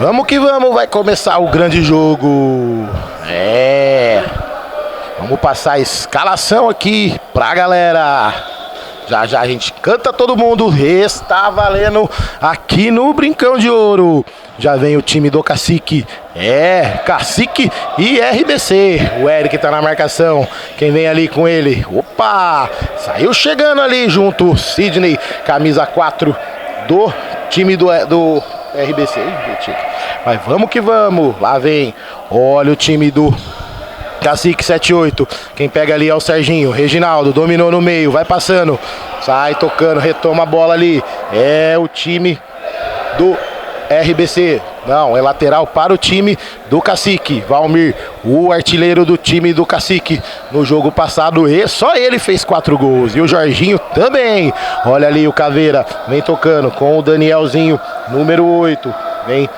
Vamos que vamos, vai começar o grande jogo. Vamos passar a escalação aqui pra galera. Já já a gente canta todo mundo. Está valendo aqui no Brincão de Ouro. Já vem o time do Cacique. Cacique e RBC. O Eric tá na marcação. Quem vem ali com ele? Opa! Saiu chegando ali junto. Sidney, camisa 4 do time do RBC. Mas vamos que vamos. Lá vem. Olha o time do Cacique 78. Quem pega ali é o Serginho. Reginaldo dominou no meio. Vai passando. Sai tocando. Retoma a bola ali. É o time do RBC. Não, é lateral para o time do Cacique. Valmir, o artilheiro do time do Cacique. No jogo passado, só ele fez 4 gols. E o Jorginho também. Olha ali o Caveira. Vem tocando com o Danielzinho, número 8. Vem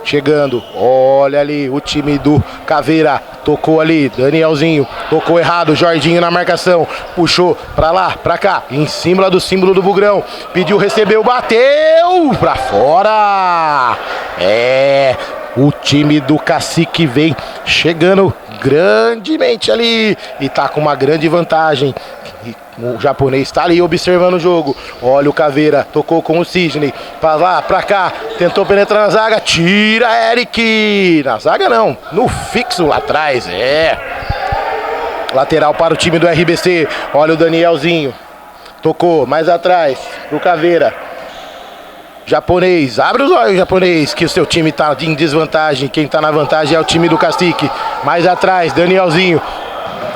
chegando, olha ali o time do Caveira, tocou ali, Danielzinho, tocou errado, Jorginho na marcação, puxou pra lá, pra cá, em cima do símbolo do Bugrão, pediu, recebeu, bateu, pra fora, o time do Cacique vem chegando grandemente ali, e tá com uma grande vantagem. O japonês está ali observando o jogo. Olha o Caveira, tocou com o Sidney. Pra lá, pra cá, tentou penetrar na zaga. Tira Eric. Na zaga não, no fixo lá atrás. Lateral para o time do RBC. Olha o Danielzinho. Tocou mais atrás pro Caveira. Japonês, abre os olhos, japonês, que o seu time tá em desvantagem. Quem tá na vantagem é o time do Cacique. Mais atrás, Danielzinho.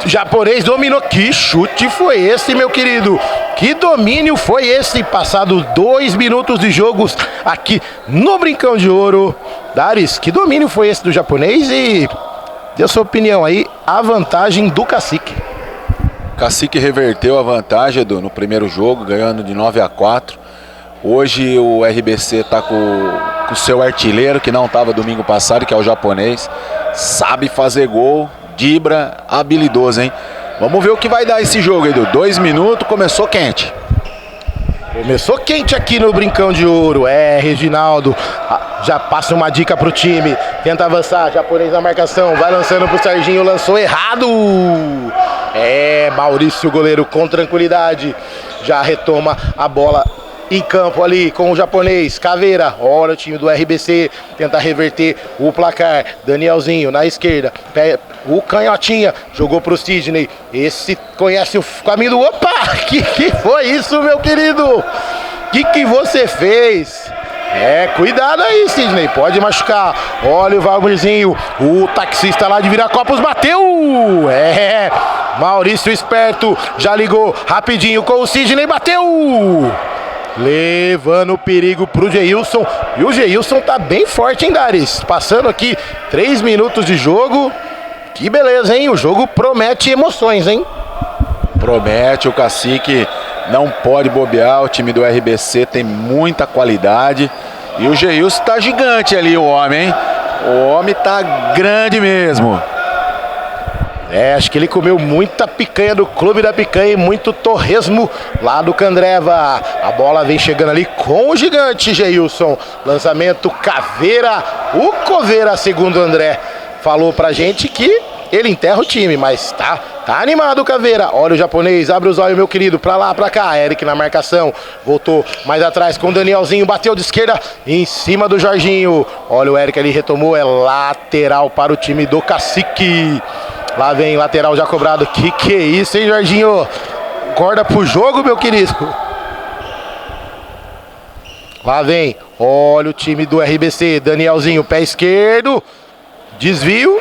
Japonês dominou. Que chute foi esse, meu querido? Que domínio foi esse? Passado 2 minutos de jogos aqui no Brincão de Ouro. Daris, que domínio foi esse do japonês? E dê a sua opinião aí, a vantagem do Cacique. Cacique reverteu a vantagem, Edu, no primeiro jogo, ganhando de 9-4. Hoje o RBC está com o seu artilheiro, que não estava domingo passado, que é o japonês. Sabe fazer gol. Dibra, habilidoso, hein? Vamos ver o que vai dar esse jogo, Edu. 2 minutos, começou quente. Começou quente aqui no Brincão de Ouro. Reginaldo já passa uma dica pro time. Tenta avançar, japonês na marcação. Vai lançando pro Serginho, lançou errado. Maurício, goleiro, com tranquilidade. Já retoma a bola em campo ali com o japonês. Caveira, olha o time do RBC. Tenta reverter o placar. Danielzinho na esquerda. O canhotinha jogou pro Sidney. Esse conhece o caminho do... Opa! Que foi isso, meu querido? Que você fez? Cuidado aí, Sidney. Pode machucar. Olha o Valmirzinho. O taxista lá de Viracopos bateu. Maurício esperto. Já ligou rapidinho com o Sidney. Bateu. Levando o perigo pro Geilson. E o Geilson tá bem forte, hein, Daris? Passando aqui 3 minutos de jogo. Que beleza, hein? O jogo promete emoções, hein? Promete, o Cacique não pode bobear. O time do RBC tem muita qualidade. E o Geilson tá gigante ali, o homem, hein? O homem tá grande mesmo. Acho que ele comeu muita picanha do Clube da Picanha e muito torresmo lá do Candreva. A bola vem chegando ali com o gigante Geilson. Lançamento Caveira. O Coveira, segundo o André, falou pra gente que ele enterra o time, mas tá animado o Caveira. Olha o japonês, abre os olhos, meu querido, pra lá, pra cá. Eric na marcação, voltou mais atrás com o Danielzinho, bateu de esquerda em cima do Jorginho. Olha o Eric ali, retomou, é lateral para o time do Cacique. Lá vem, lateral já cobrado. Que é isso, hein, Jorginho? Acorda pro jogo, meu querido. Lá vem, olha o time do RBC. Danielzinho, pé esquerdo. Desvio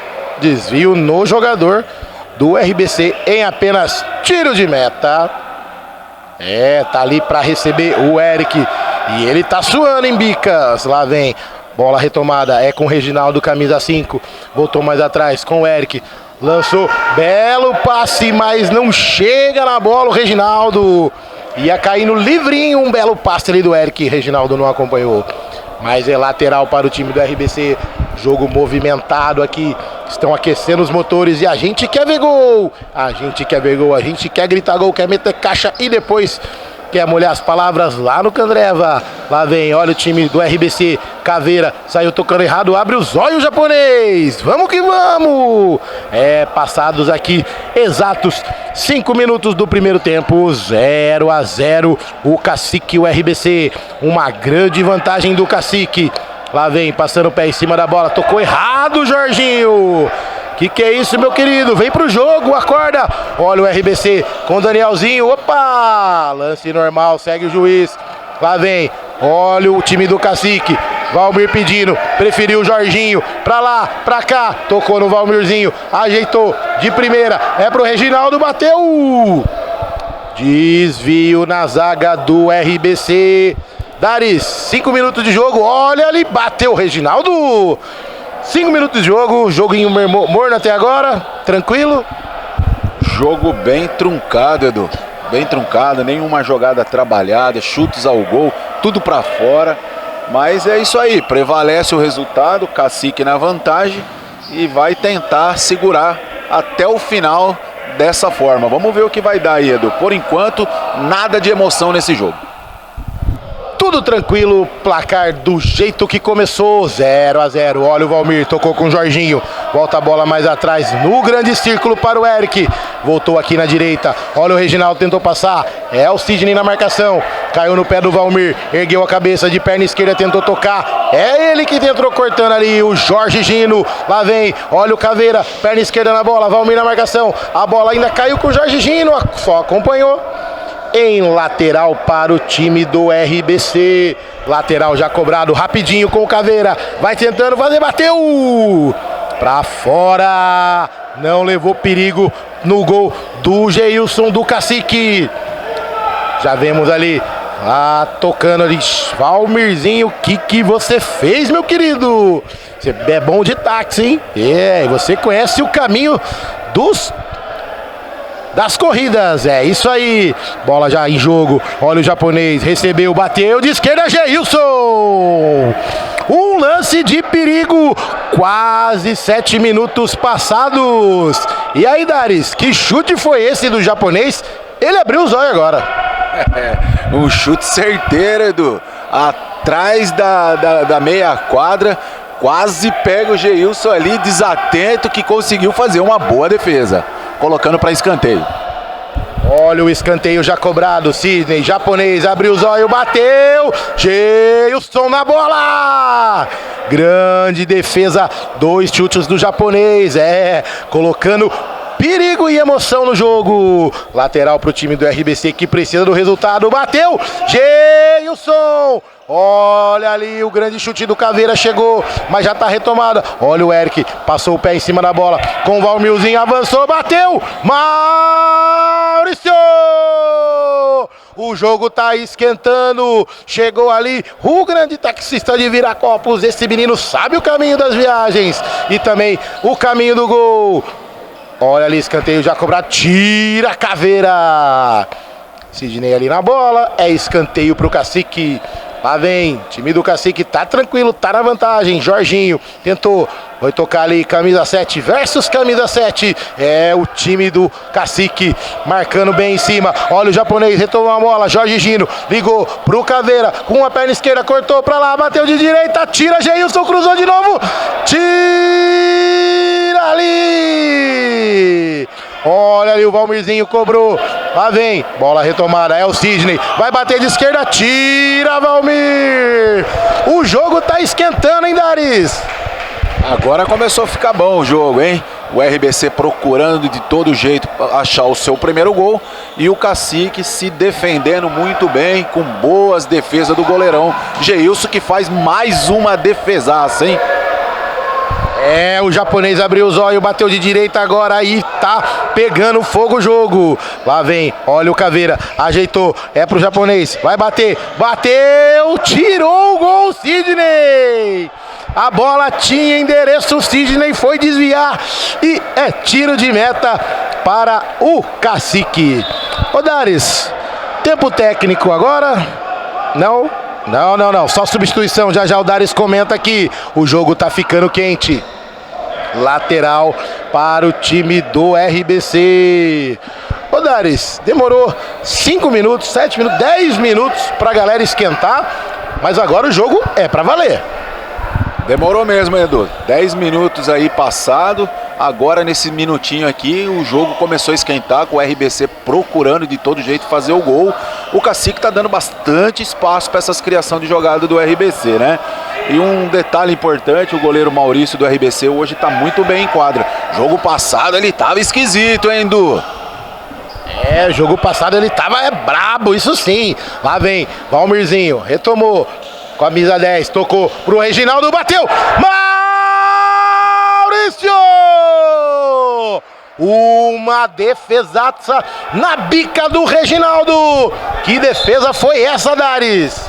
no jogador do RBC em apenas tiro de meta. Tá ali para receber o Eric. E ele tá suando em bicas. Lá vem, bola retomada. Com o Reginaldo, camisa 5. Voltou mais atrás com o Eric. Lançou, belo passe, mas não chega na bola o Reginaldo. Ia cair no livrinho, um belo passe ali do Eric. Reginaldo não acompanhou. Mas é lateral para o time do RBC. Jogo movimentado aqui. Estão aquecendo os motores e a gente quer ver gol. A gente quer ver gol, a gente quer gritar gol, quer meter caixa e depois quer molhar as palavras lá no Candreva. Lá vem, olha o time do RBC. Caveira, saiu tocando errado, abre os olhos japonês. Vamos que vamos! Passados aqui exatos 5 minutos do primeiro tempo, 0-0. O Cacique e o RBC. Uma grande vantagem do Cacique. Lá vem, passando o pé em cima da bola. Tocou errado, Jorginho. Que é isso, meu querido? Vem pro jogo, acorda. Olha o RBC com o Danielzinho. Opa! Lance normal, segue o juiz. Lá vem, olha o time do Cacique. Valmir pedindo, preferiu o Jorginho. Pra lá, pra cá. Tocou no Valmirzinho, ajeitou de primeira. É pro Reginaldo, bateu. Desvio na zaga do RBC. Daris, 5 minutos de jogo. Olha ali, bateu o Reginaldo. 5 minutos de jogo, joguinho morno até agora, tranquilo? Jogo bem truncado, Edu. Bem truncado, nenhuma jogada trabalhada, chutes ao gol, tudo pra fora. Mas é isso aí, prevalece o resultado, Cacique na vantagem e vai tentar segurar até o final dessa forma. Vamos ver o que vai dar aí, Edu. Por enquanto, nada de emoção nesse jogo. Tudo tranquilo, placar do jeito que começou, 0-0. Olha o Valmir, tocou com o Jorginho. Volta a bola mais atrás, no grande círculo para o Eric. Voltou aqui na direita, olha o Reginaldo, tentou passar. É o Sidney na marcação. Caiu no pé do Valmir, ergueu a cabeça de perna esquerda, tentou tocar. É ele que entrou cortando ali, o Jorge Gino. Lá vem, olha o Caveira, perna esquerda na bola, Valmir na marcação. A bola ainda caiu com o Jorge Gino, só acompanhou. Em lateral para o time do RBC. Lateral já cobrado rapidinho com o Caveira. Vai tentando fazer, bateu! Pra fora. Não levou perigo no gol do Geilson do Cacique. Já vemos ali. Tocando ali. Valmirzinho, o que você fez, meu querido? Você é bom de táxi, hein? Você conhece o caminho das corridas, é isso aí. Bola já em jogo, olha o japonês, recebeu, bateu de esquerda, Geilson. Um lance de perigo, quase 7 minutos passados. E aí, Daris, que chute foi esse do japonês? Ele abriu os olhos agora. Um chute certeiro, Edu. Atrás da meia quadra, quase pega o Geilson ali, desatento, que conseguiu fazer uma boa defesa. Colocando para escanteio. Olha o escanteio já cobrado. Sidney, japonês, abriu os olhos, bateu. Geilson na bola. Grande defesa. 2 chutes do japonês. Colocando perigo e emoção no jogo. Lateral para o time do RBC que precisa do resultado. Bateu. Geilson. Olha ali o grande chute do Caveira, chegou, mas já tá retomada. Olha o Eric, passou o pé em cima da bola, com o Valmirzinho, avançou, bateu, Maurício! O jogo tá esquentando, chegou ali o grande taxista de Viracopos, esse menino sabe o caminho das viagens e também o caminho do gol. Olha ali, escanteio já cobrado, tira a Caveira. Sidney ali na bola, é escanteio pro Cacique. Lá vem, time do Cacique tá tranquilo, tá na vantagem. Jorginho tentou, vai tocar ali, camisa 7 versus camisa 7. É o time do Cacique marcando bem em cima. Olha o japonês, retomou a bola, Jorge Gino ligou pro Caveira, com a perna esquerda, cortou pra lá, bateu de direita, tira, Geilson cruzou de novo, tira ali. Olha ali o Valmirzinho, cobrou. Lá vem, bola retomada, é o Sidney. Vai bater de esquerda, tira Valmir. O jogo tá esquentando, hein, Daris? Agora começou a ficar bom o jogo, hein? O RBC procurando de todo jeito achar o seu primeiro gol. E o Cacique se defendendo muito bem, com boas defesas do goleirão Geilson, que faz mais uma defesaça, hein? O japonês abriu os olhos, bateu de direita agora e tá pegando fogo o jogo. Lá vem, olha o Caveira, ajeitou, é pro japonês, vai bater, bateu, tirou o gol, Sidney. A bola tinha endereço, o Sidney foi desviar e é tiro de meta para o Cacique. Ô Daris, tempo técnico agora? Não, só substituição, já o Daris comenta aqui, o jogo tá ficando quente. Lateral para o time do RBC. Ô Daris, demorou 5 minutos, 7 minutos, 10 minutos pra galera esquentar. mas agora o jogo é pra valer. Demorou mesmo, Edu. 10 minutos aí passado. Agora nesse minutinho aqui o jogo começou a esquentar, com o RBC procurando de todo jeito fazer o gol. O Cacique tá dando bastante espaço para essas criações de jogada do RBC, né? E um detalhe importante, o goleiro Maurício do RBC hoje tá muito bem em quadra. Jogo passado ele tava esquisito, hein, Edu? Jogo passado ele tava brabo, isso sim. Lá vem Valmirzinho, retomou. Camisa 10, tocou pro Reginaldo, bateu! Maurício! Uma defesaça na bica do Reginaldo! Que defesa foi essa, Dares?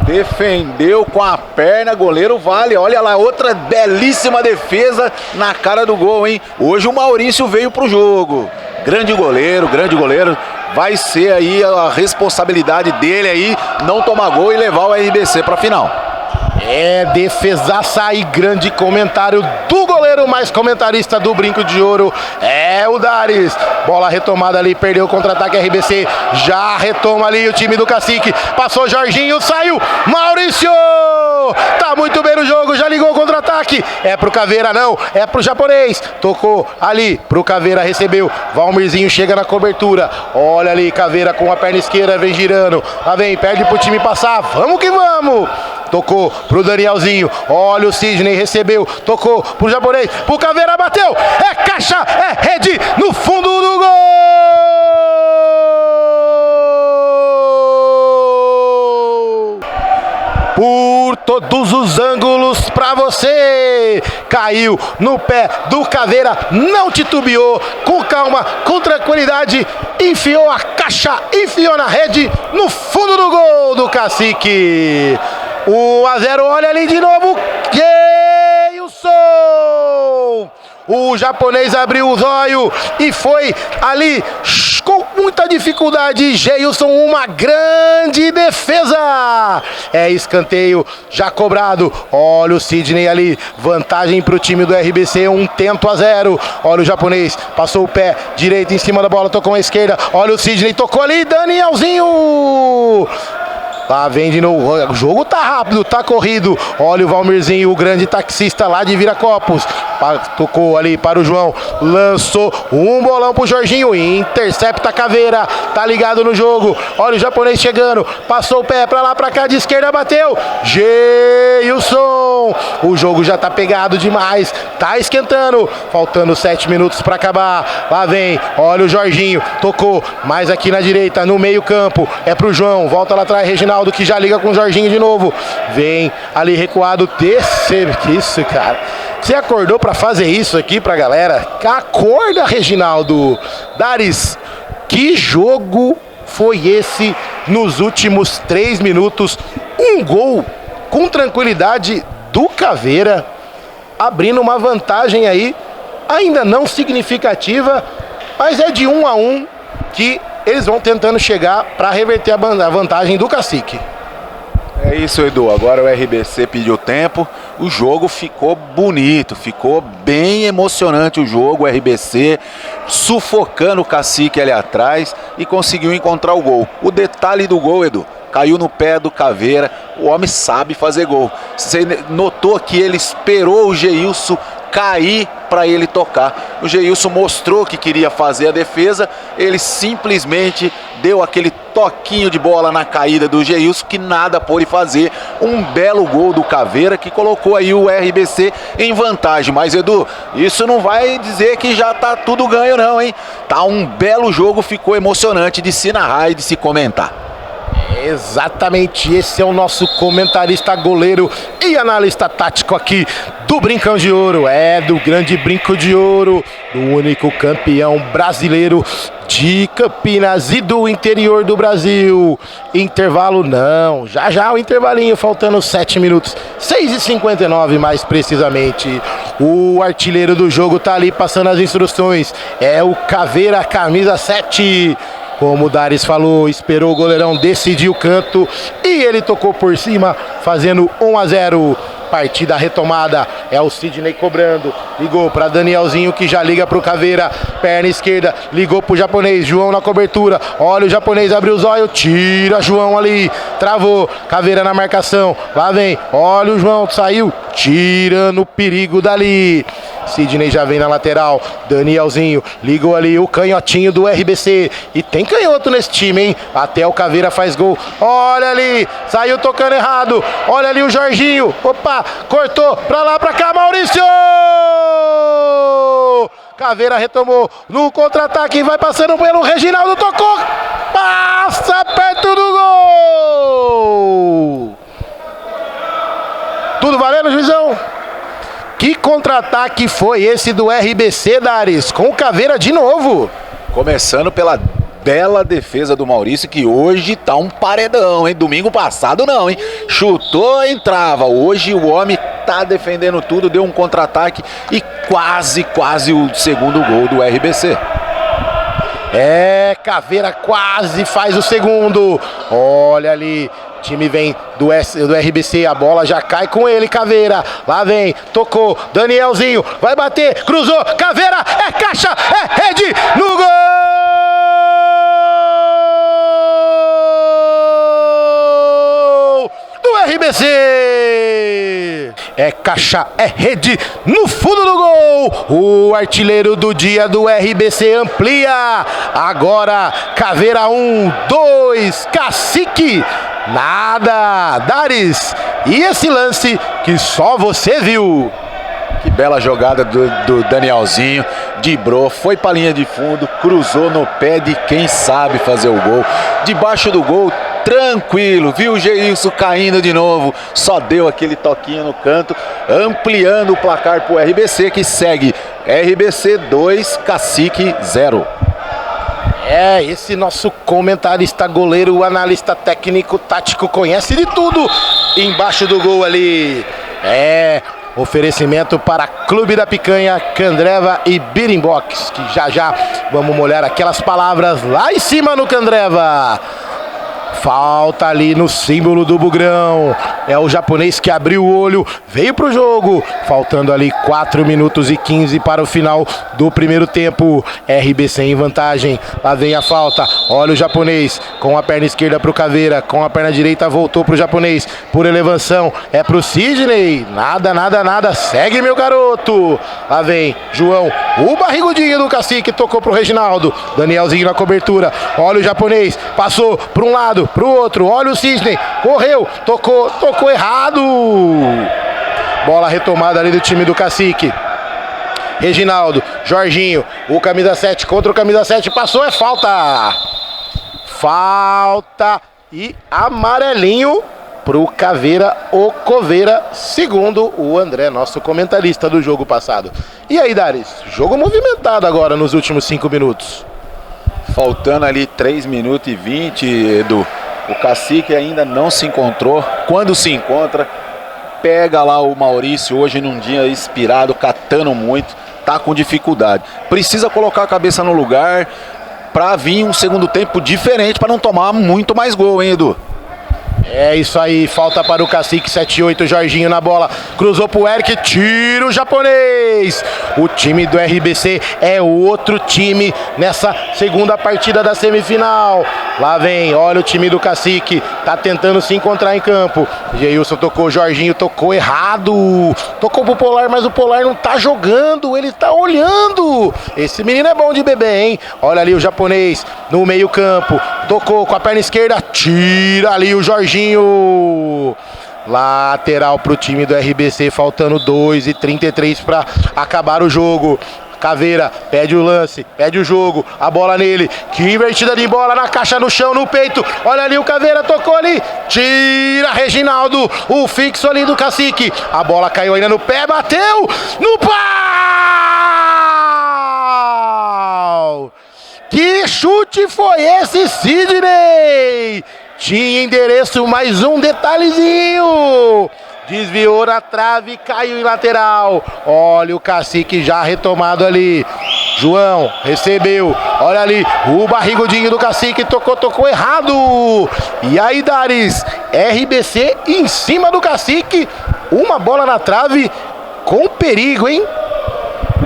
Defendeu com a perna, goleiro Vale. Olha lá, outra belíssima defesa na cara do gol, hein? Hoje o Maurício veio pro jogo. Grande goleiro, grande goleiro. Vai ser aí a responsabilidade dele aí não tomar gol e levar o RBC para a final. Defesaça e grande comentário do goleiro mais comentarista do Brinco de Ouro, o Dares. Bola retomada ali, perdeu o contra-ataque RBC, já retoma ali o time do Cacique, passou Jorginho, saiu, Maurício! Tá muito bem no jogo, já ligou o contra-ataque, é pro Caveira não, é pro japonês, tocou ali pro Caveira, recebeu, Valmirzinho chega na cobertura, olha ali, Caveira com a perna esquerda, vem girando, lá vem, perde pro time passar, vamos que vamos! Tocou pro Danielzinho, olha o Sidney, recebeu, tocou pro japonês, pro Caveira, bateu, é caixa, é rede, no fundo do gol! Por todos os ângulos pra você, caiu no pé do Caveira, não titubeou, com calma, com tranquilidade, enfiou a caixa, enfiou na rede, no fundo do gol do Cacique. 1-0, olha ali de novo, Geilson! O japonês abriu o zóio e foi ali com muita dificuldade. Geilson, uma grande defesa. Escanteio já cobrado. Olha o Sidney ali, vantagem para o time do RBC, 1-0. Olha o japonês, passou o pé direito em cima da bola, tocou a esquerda. Olha o Sidney, tocou ali, Danielzinho. Lá vem de novo, o jogo tá rápido, tá corrido. Olha o Valmirzinho, o grande taxista lá de Viracopos. Tocou ali para o João, lançou um bolão pro Jorginho, intercepta a Caveira, tá ligado no jogo. Olha o japonês chegando, passou o pé pra lá, pra cá, de esquerda, bateu. Geilson, o jogo já tá pegado demais, tá esquentando, faltando 7 minutos pra acabar. Lá vem, olha o Jorginho, tocou, mais aqui na direita, no meio campo, é pro João, volta lá atrás, Reginaldo, que já liga com o Jorginho de novo. Vem ali recuado, que isso, cara. Você acordou pra fazer isso aqui pra galera? Acorda, Reginaldo. Dares, que jogo foi esse nos últimos 3 minutos? Um gol com tranquilidade do Caveira, abrindo uma vantagem aí, ainda não significativa, mas é de 1-1 que eles vão tentando chegar para reverter a vantagem do Cacique. É isso, Edu. Agora o RBC pediu tempo. O jogo ficou bonito, ficou bem emocionante o jogo. O RBC sufocando o Cacique ali atrás e conseguiu encontrar o gol. O detalhe do gol, Edu, caiu no pé do Caveira. O homem sabe fazer gol. Você notou que ele esperou o Geilson cair para ele tocar. O Geilson mostrou que queria fazer a defesa, ele simplesmente deu aquele toquinho de bola na caída do Geilson, que nada pôde fazer. Um belo gol do Caveira que colocou aí o RBC em vantagem. Mas, Edu, isso não vai dizer que já tá tudo ganho não, hein? Tá um belo jogo, ficou emocionante de se narrar e de se comentar. Exatamente, esse é o nosso comentarista, goleiro e analista tático aqui do Brincão de Ouro, do grande Brinco de Ouro, do único campeão brasileiro de Campinas e do interior do Brasil. Intervalo não, já o intervalinho, faltando 7 minutos, 6h59 mais precisamente. O artilheiro do jogo tá ali passando as instruções, é o Caveira, camisa 7. Como o Dares falou, esperou o goleirão decidir o canto e ele tocou por cima, fazendo 1-0. partida retomada. É o Sidney cobrando. Ligou para Danielzinho, que já liga pro Caveira. Perna esquerda, ligou pro japonês. João na cobertura. Olha o japonês, abriu os olhos. Tira João ali. Travou. Caveira na marcação. Lá vem. Olha o João, saiu. Tirando o perigo dali. Sidney já vem na lateral. Danielzinho ligou ali o canhotinho do RBC. E tem canhoto nesse time, hein? Até o Caveira faz gol. Olha ali, saiu tocando errado. Olha ali o Jorginho. Opa, cortou pra lá, pra cá, Maurício! Caveira retomou no contra-ataque. Vai passando pelo Reginaldo. Tocou. Passa perto do gol. Tudo valendo, juizão? Que contra-ataque foi esse do RBC, Dares? Com o Caveira de novo. Começando pela bela defesa do Maurício, que hoje tá um paredão, hein? Domingo passado não, hein? Chutou, entrava. Hoje o homem tá defendendo tudo, deu um contra-ataque e quase o segundo gol do RBC. É, Caveira quase faz o segundo. Olha ali. Time vem do RBC, a bola já cai com ele, Caveira. Lá vem, tocou, Danielzinho, vai bater, cruzou, Caveira, é caixa, é rede, no gol do RBC. É caixa, é rede, no fundo do gol. O artilheiro do dia do RBC amplia. Agora, Caveira 1, 2, Cacique. Nada, Dares. E esse lance que só você viu. Que bela jogada do Danielzinho. Driblou, foi pra linha de fundo, cruzou no pé de quem sabe fazer o gol. Debaixo do gol, tranquilo, viu o Geilson caindo de novo. Só deu aquele toquinho no canto, ampliando o placar pro RBC, que segue RBC 2, Cacique 0. É, esse nosso comentarista, goleiro, analista técnico, tático, conhece de tudo embaixo do gol ali. É, oferecimento para Clube da Picanha, Candreva e Birimbox, que já vamos molhar aquelas palavras lá em cima no Candreva. Falta ali no símbolo do Bugrão. É o japonês que abriu o olho, veio pro jogo. Faltando ali 4 minutos e 15 para o final do primeiro tempo. RBC em vantagem. Lá vem a falta. Olha o japonês com a perna esquerda pro Caveira. Com a perna direita voltou pro japonês. Por elevação é pro Sidney. Nada. Segue, meu garoto. Lá vem João. O barrigudinho do Cacique tocou pro Reginaldo. Danielzinho na cobertura. Olha o japonês. Passou para um lado, pro outro. Olha o Sidney. Correu. Tocou errado. Bola retomada ali do time do Cacique. Reginaldo, Jorginho, o camisa 7 contra o camisa 7, passou, é falta. Falta e amarelinho pro Caveira, o Coveira, segundo o André, nosso comentarista do jogo passado. E aí, Dares, jogo movimentado agora nos últimos 5 minutos. Faltando ali 3 minutos e 20, Edu. O Cacique ainda não se encontrou. Quando se encontra, pega lá o Maurício hoje num dia inspirado, catando muito, tá com dificuldade. Precisa colocar a cabeça no lugar para vir um segundo tempo diferente, para não tomar muito mais gol, hein, Edu? É isso aí, falta para o Cacique, 7-8, Jorginho na bola, cruzou pro Eric, tira o japonês. O time do RBC é outro time nessa segunda partida da semifinal. Lá vem, olha o time do Cacique, tá tentando se encontrar em campo. Geilson tocou, Jorginho tocou errado, tocou pro Polar, mas o Polar não tá jogando, ele tá olhando. Esse menino é bom de bebê, hein? Olha ali o japonês no meio campo, tocou com a perna esquerda, tira ali o Jorginho. Lateral pro time do RBC, faltando 2:33 para acabar o jogo. Caveira pede o lance, pede o jogo, a bola nele, que invertida de bola na caixa, no chão, no peito. Olha ali o Caveira, tocou ali, tira Reginaldo, o fixo ali do Cacique. A bola caiu ainda no pé, bateu no pau. Que chute foi esse, Sidney? Tinha endereço, mais um detalhezinho. Desviou na trave, caiu em lateral. Olha o Cacique já retomado ali. João recebeu. Olha ali, o barrigudinho do Cacique tocou errado. E aí, Dares, RBC em cima do Cacique. uma bola na trave com perigo, hein?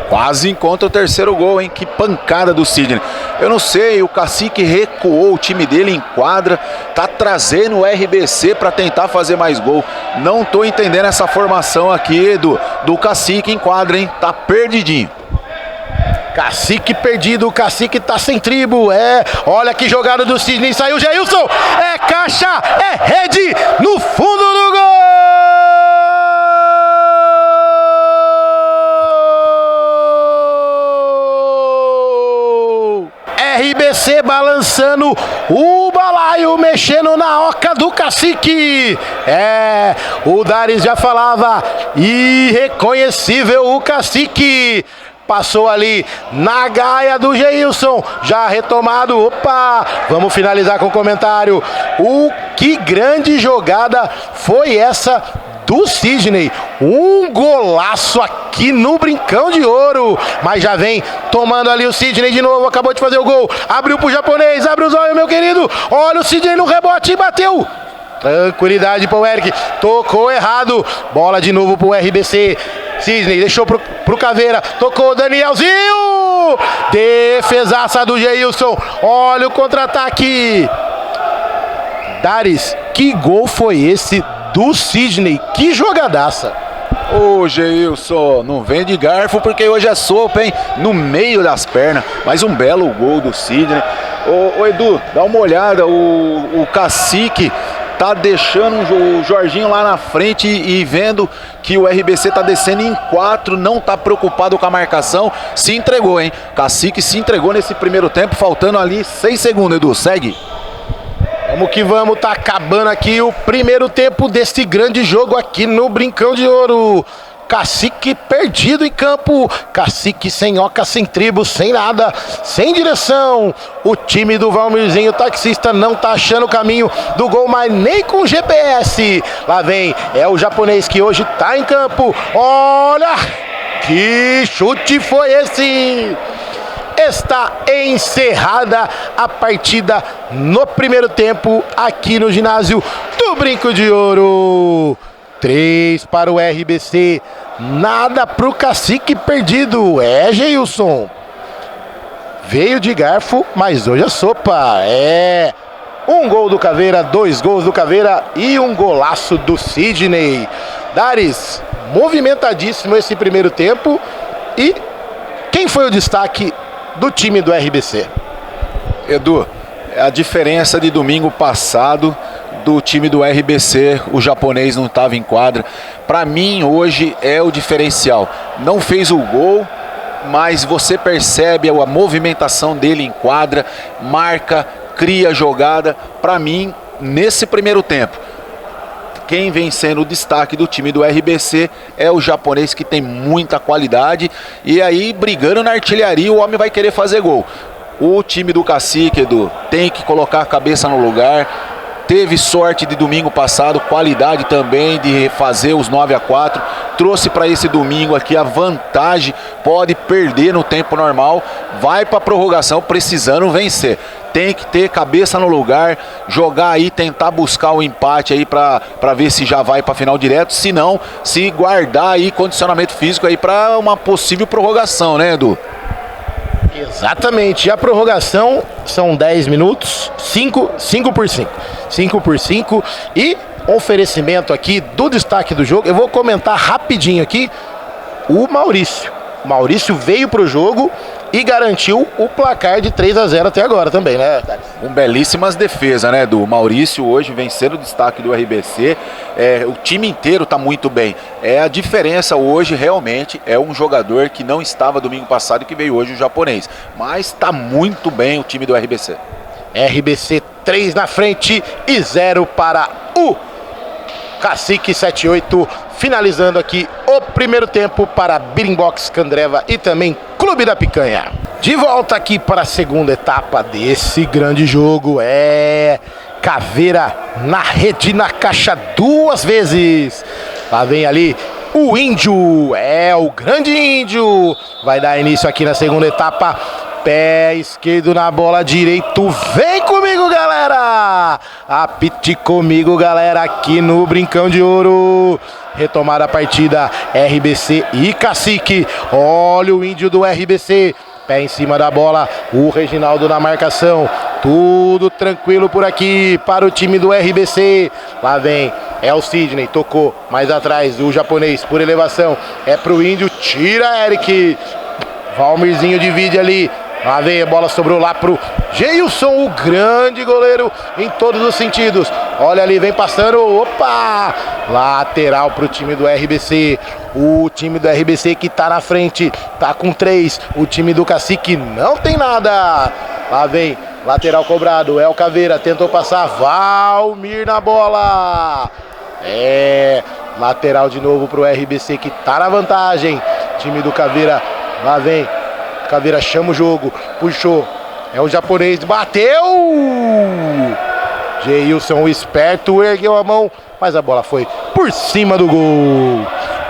Quase encontra o terceiro gol, hein? Que pancada do Sidney. Eu não sei, o Cacique recuou o time dele em quadra, tá trazendo o RBC para tentar fazer mais gol. Não tô entendendo essa formação aqui do Cacique em quadra, hein? Tá perdidinho. Cacique perdido, o Cacique tá sem tribo, olha que jogada do Sidney, saiu o Geilson, é caixa, é rede, no fundo do gol! RBC balançando o balaio, mexendo na oca do Cacique. O Dares já falava, irreconhecível o Cacique. Passou ali na gaia do Geilson, já retomado. Opa, vamos finalizar com o comentário. Que grande jogada foi essa do Sidney, um golaço aqui no Brincão de Ouro, mas já vem tomando ali o Sidney de novo, acabou de fazer o gol, abriu pro japonês, abre os olhos meu querido, olha o Sidney no rebote e bateu, tranquilidade pro Eric, tocou errado, bola de novo pro RBC, Sidney deixou pro Caveira, tocou Danielzinho, defesaça do Geilson, olha o contra-ataque, Dares, que gol foi esse do Sidney, que jogadaça. Ô Geilson, não vem de garfo porque hoje é sopa, hein? No meio das pernas, mas um belo gol do Sidney. Ô Edu, dá uma olhada, o Cacique tá deixando o Jorginho lá na frente e vendo que o RBC tá descendo em 4, não tá preocupado com a marcação, se entregou, hein? Cacique se entregou nesse primeiro tempo, faltando ali 6 segundos, Edu, segue. Vamos que vamos, tá acabando aqui o primeiro tempo desse grande jogo aqui no Brincão de Ouro. Cacique perdido em campo, Cacique sem oca, sem tribo, sem nada, sem direção. O time do Valmirzinho, taxista, não tá achando o caminho do gol, mas nem com GPS. Lá vem, é o japonês que hoje tá em campo. Olha, que chute foi esse? Está encerrada a partida no primeiro tempo aqui no ginásio do Brinco de Ouro. 3 para o RBC, nada para o Cacique perdido. Geilson. Veio de garfo, mas hoje é sopa. Um gol do Caveira, 2 gols do Caveira e um golaço do Sidney. Dares, movimentadíssimo esse primeiro tempo. E quem foi o destaque do time do RBC? Edu, a diferença de domingo passado do time do RBC, o japonês não estava em quadra. Para mim hoje é o diferencial. Não fez o gol, mas você percebe a movimentação dele em quadra, marca, cria jogada. Para mim, nesse primeiro tempo, quem vem sendo o destaque do time do RBC é o japonês, que tem muita qualidade, e aí brigando na artilharia o homem vai querer fazer gol. O time do Cacique, Edu, tem que colocar a cabeça no lugar. Teve sorte de domingo passado, qualidade também de fazer os 9-4, trouxe para esse domingo aqui a vantagem, pode perder no tempo normal, vai para a prorrogação precisando vencer. Tem que ter cabeça no lugar, jogar aí, tentar buscar o empate aí para ver se já vai para final direto, se não, se guardar aí condicionamento físico aí para uma possível prorrogação, né, Edu? Exatamente, a prorrogação são 10 minutos, 5 por 5. 5 por 5 e oferecimento aqui do destaque do jogo. Eu vou comentar rapidinho aqui o Maurício. O Maurício veio pro jogo e garantiu o placar de 3-0 até agora também, né? Com belíssimas defesas, né, do Maurício hoje vencendo o destaque do RBC. O time inteiro está muito bem. A diferença hoje realmente é um jogador que não estava domingo passado e que veio hoje, o japonês. Mas está muito bem o time do RBC. RBC 3 na frente e 0 para o Cacique 78, finalizando aqui o primeiro tempo para Birimbox, Candreva e também Clube da Picanha. De volta aqui para a segunda etapa desse grande jogo. Caveira na rede, na caixa 2 vezes. Lá vem ali o Índio, o grande Índio. Vai dar início aqui na segunda etapa. Pé esquerdo na bola, direito. Vem comigo, galera! Apite comigo, galera, aqui no Brincão de Ouro. Retomada a partida, RBC e Cacique. Olha o índio do RBC. Pé em cima da bola, o Reginaldo na marcação. Tudo tranquilo por aqui para o time do RBC. Lá vem, é o Sidney, tocou mais atrás, o japonês por elevação. É pro índio, tira Eric. Valmirzinho divide ali. Lá vem, a bola sobrou lá pro Geilson, o grande goleiro em todos os sentidos. Olha ali, vem passando, opa! Lateral pro time do RBC. O time do RBC que tá na frente, tá com 3. O time do Cacique não tem nada. Lá vem, lateral cobrado, El Caveira tentou passar, Valmir na bola. Lateral de novo pro RBC que tá na vantagem. Time do Caveira, lá vem. Caveira chama o jogo, puxou, é o japonês, bateu! Geilson, o esperto, ergueu a mão, mas a bola foi por cima do gol.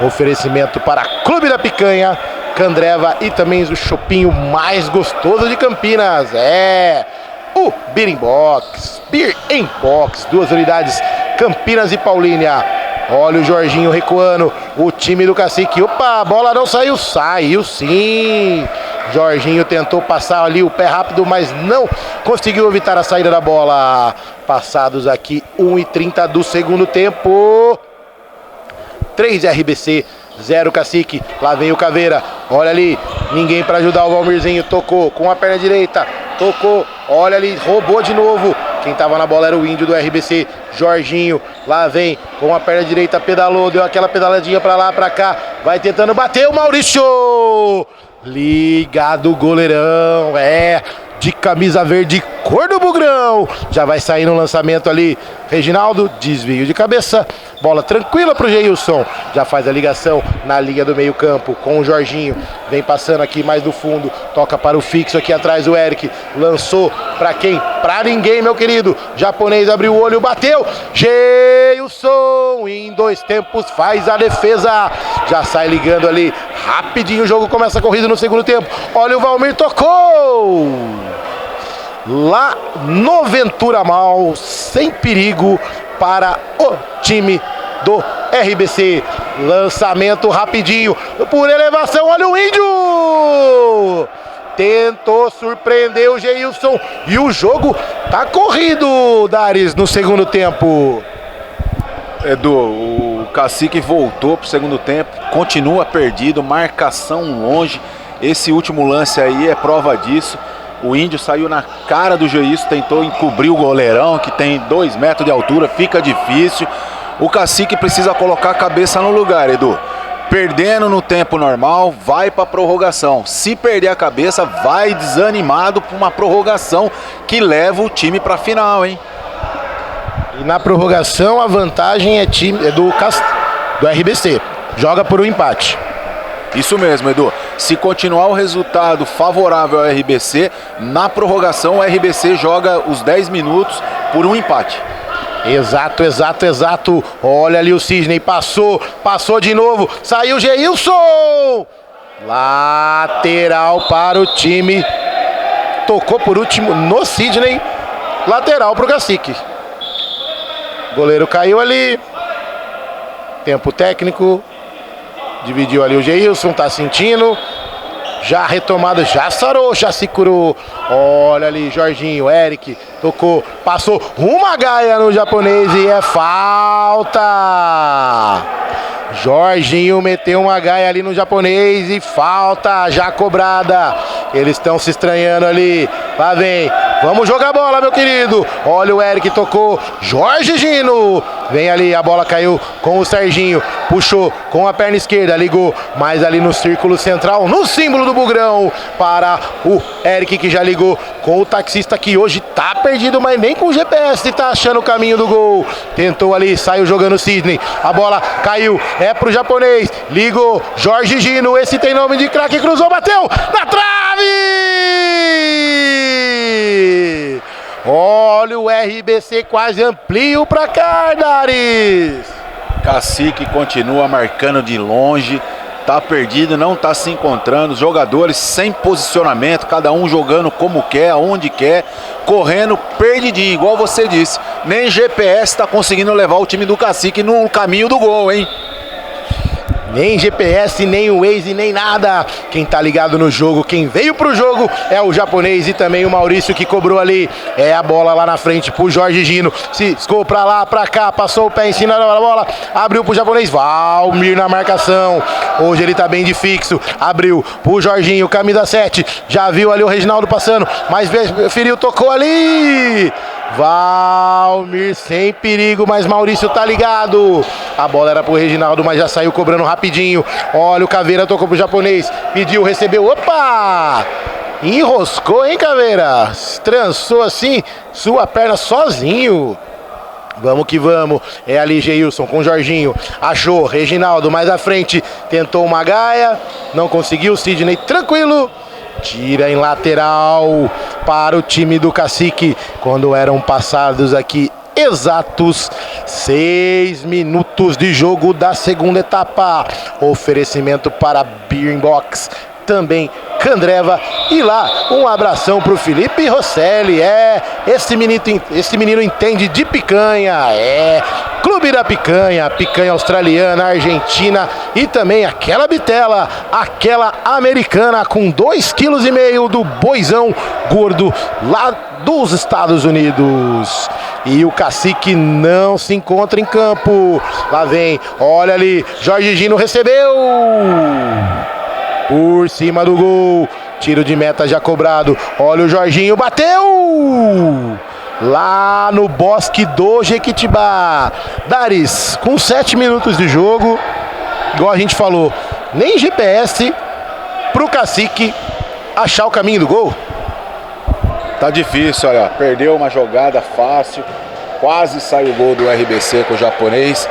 Oferecimento para Clube da Picanha, Candreva e também o chopinho mais gostoso de Campinas. O Beer in Box, Beer in Box, 2 unidades, Campinas e Paulínia. Olha o Jorginho recuando, o time do Cacique, opa, a bola não saiu, saiu sim. Jorginho tentou passar ali o pé rápido, mas não conseguiu evitar a saída da bola. Passados aqui 1:30 do segundo tempo. 3 RBC, 0 Cacique. Lá vem o Caveira, olha ali, ninguém para ajudar o Valmirzinho, tocou com a perna direita, tocou, olha ali, roubou de novo. Quem tava na bola era o índio do RBC, Jorginho. Lá vem com a perna direita, pedalou, deu aquela pedaladinha pra lá, pra cá. Vai tentando bater o Maurício. Ligado o goleirão, de camisa verde, cor do bugrão. Já vai sair no lançamento ali, Reginaldo, desvio de cabeça. Bola tranquila pro Geilson, já faz a ligação na linha do meio campo com o Jorginho. Vem passando aqui mais do fundo, toca para o fixo aqui atrás, o Eric. Lançou pra quem? Pra ninguém, meu querido. Japonês abriu o olho, bateu. Geilson, em 2 tempos, faz a defesa. Já sai ligando ali, rapidinho o jogo começa a corrida no segundo tempo. Olha o Valmir, tocou! Lá no Ventura Mal, sem perigo para o time do RBC. Lançamento rapidinho, por elevação, olha o índio! Tentou surpreender o Geilson e o jogo tá corrido, Dares, no segundo tempo. Edu, o Cacique voltou pro segundo tempo, continua perdido, marcação longe. Esse último lance aí é prova disso. O índio saiu na cara do Geilson, tentou encobrir o goleirão, que tem 2 metros de altura, fica difícil. O Cacique precisa colocar a cabeça no lugar, Edu. Perdendo no tempo normal, vai para prorrogação. Se perder a cabeça, vai desanimado para uma prorrogação que leva o time para a final, hein? E na prorrogação a vantagem é do RBC. Joga por um empate. Isso mesmo, Edu. Se continuar o resultado favorável ao RBC, na prorrogação o RBC joga os 10 minutos por um empate. Exato. Olha ali o Sidney, passou de novo, saiu Geilson! Lateral para o time. Tocou por último no Sidney. Lateral para o Cacique. Goleiro caiu ali. Tempo técnico. Dividiu ali o Geilson, tá sentindo. Já retomado, já sarou, já se curou. Olha ali, Jorginho, Eric, tocou, passou uma gaia no japonês e é falta. Jorginho meteu uma gaia ali no japonês e falta já cobrada. Eles estão se estranhando ali. Lá vem, vamos jogar bola, meu querido. Olha o Eric, tocou, Jorge Gino. Vem ali, a bola caiu com o Serginho. Puxou com a perna esquerda, ligou mais ali no círculo central, no símbolo do bugrão, para o Eric, que já ligou com o taxista, que hoje tá perdido, mas nem com o GPS tá achando o caminho do gol. Tentou ali, saiu jogando o Sidney. A bola caiu, é pro japonês. Ligou, Jorge Gino, esse tem nome de craque, cruzou, bateu na trave! Olha o RBC quase amplia o placar, Dares. Cacique continua marcando de longe, tá perdido, não tá se encontrando, os jogadores sem posicionamento, cada um jogando como quer, aonde quer, correndo perdidinho, igual você disse. Nem GPS tá conseguindo levar o time do Cacique no caminho do gol, hein? Nem GPS, nem o Waze, nem nada. Quem tá ligado no jogo, quem veio pro jogo é o japonês e também o Maurício que cobrou ali. É a bola lá na frente pro Jorge Gino. Ciscou pra lá, pra cá, passou o pé em cima da bola. Abriu pro japonês, Valmir na marcação. Hoje ele tá bem de fixo. Abriu pro Jorginho, camisa 7. Já viu ali o Reginaldo passando, mas preferiu, tocou ali. Valmir sem perigo, mas Maurício tá ligado. A bola era pro Reginaldo, mas já saiu cobrando rapidinho. Olha, o Caveira tocou pro japonês, pediu, recebeu, opa! Enroscou, hein, Caveira? Trançou assim, sua perna sozinho. Vamos que vamos, é ali Geilson com o Jorginho, achou, Reginaldo mais à frente, tentou uma gaia, não conseguiu, Sidney tranquilo. Tira em lateral para o time do Cacique, quando eram passados aqui exatos 6 minutos de jogo da segunda etapa. Oferecimento para Beer Box, também Candreva, e lá um abração pro Felipe Rosselli. Esse menino entende de picanha, Clube da Picanha, picanha australiana, argentina e também aquela bitela, aquela americana com 2,5 kg do boizão gordo lá dos Estados Unidos. E o Cacique não se encontra em campo. Lá vem, olha ali, Jorge Gino recebeu por cima do gol, tiro de meta já cobrado. Olha o Jorginho, bateu lá no Bosque do Jequitibá. Daris, com 7 minutos de jogo, igual a gente falou, nem GPS pro Cacique achar o caminho do gol. Tá difícil, olha, perdeu uma jogada fácil, quase saiu o gol do RBC com o japonês.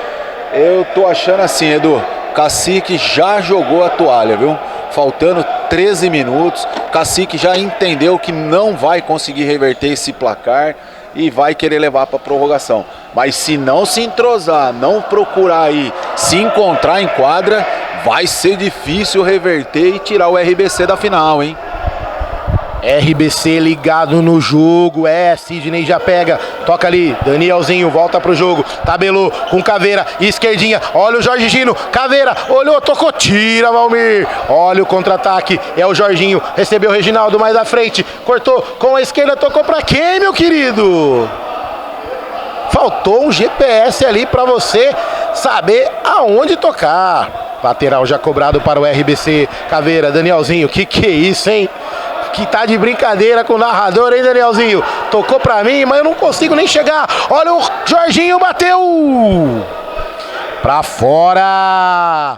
Eu tô achando assim, Edu, Cacique já jogou a toalha, viu? Faltando 13 minutos, Cacique já entendeu que não vai conseguir reverter esse placar e vai querer levar para prorrogação. Mas se não se entrosar, não procurar aí se encontrar em quadra, vai ser difícil reverter e tirar o RBC da final, hein? RBC ligado no jogo, Sidney já pega, toca ali, Danielzinho volta pro jogo, tabelou com Caveira, esquerdinha, olha o Jorge Gino, Caveira, olhou, tocou, tira Valmir, olha o contra-ataque, é o Jorginho, recebeu o Reginaldo mais à frente, cortou com a esquerda, tocou pra quem, meu querido? Faltou um GPS ali pra você saber aonde tocar. Lateral já cobrado para o RBC, Caveira, Danielzinho, que é isso, hein? Que tá de brincadeira com o narrador, hein, Danielzinho? Tocou pra mim, mas eu não consigo nem chegar. Olha o Jorginho, bateu! Pra fora!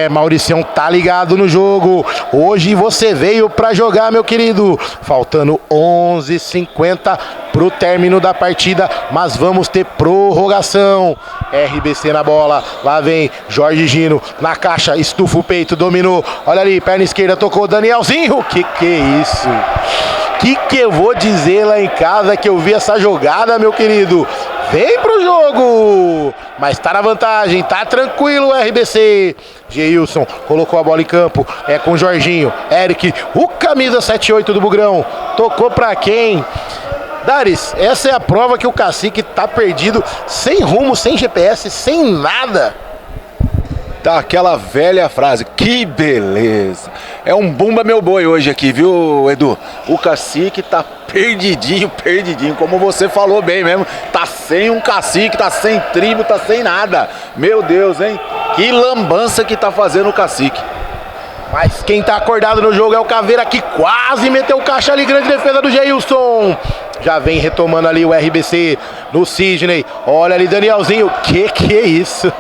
Mauricião tá ligado no jogo. Hoje você veio pra jogar, meu querido. Faltando 11h50 pro término da partida, mas vamos ter prorrogação. RBC na bola, lá vem Jorge Gino na caixa, estufa o peito, dominou. Olha ali, perna esquerda, tocou Danielzinho. Que é isso? Que eu vou dizer lá em casa que eu vi essa jogada, meu querido? Vem pro jogo, mas tá na vantagem, tá tranquilo o RBC. Geilson colocou a bola em campo, com o Jorginho. Eric, o camisa 7-8 do Bugrão, tocou pra quem? Daris, essa é a prova que o Cacique tá perdido, sem rumo, sem GPS, sem nada. Tá aquela velha frase, que beleza. É um bumba meu boi hoje aqui, viu, Edu? O Cacique tá perdidinho, como você falou bem mesmo. Tá sem um cacique, tá sem tribo, tá sem nada. Meu Deus, hein? Que lambança que tá fazendo o Cacique. Mas quem tá acordado no jogo é o Caveira, que quase meteu o caixa ali, grande defesa do Geilson. Já vem retomando ali o RBC no Sidney. Olha ali, Danielzinho, que é isso?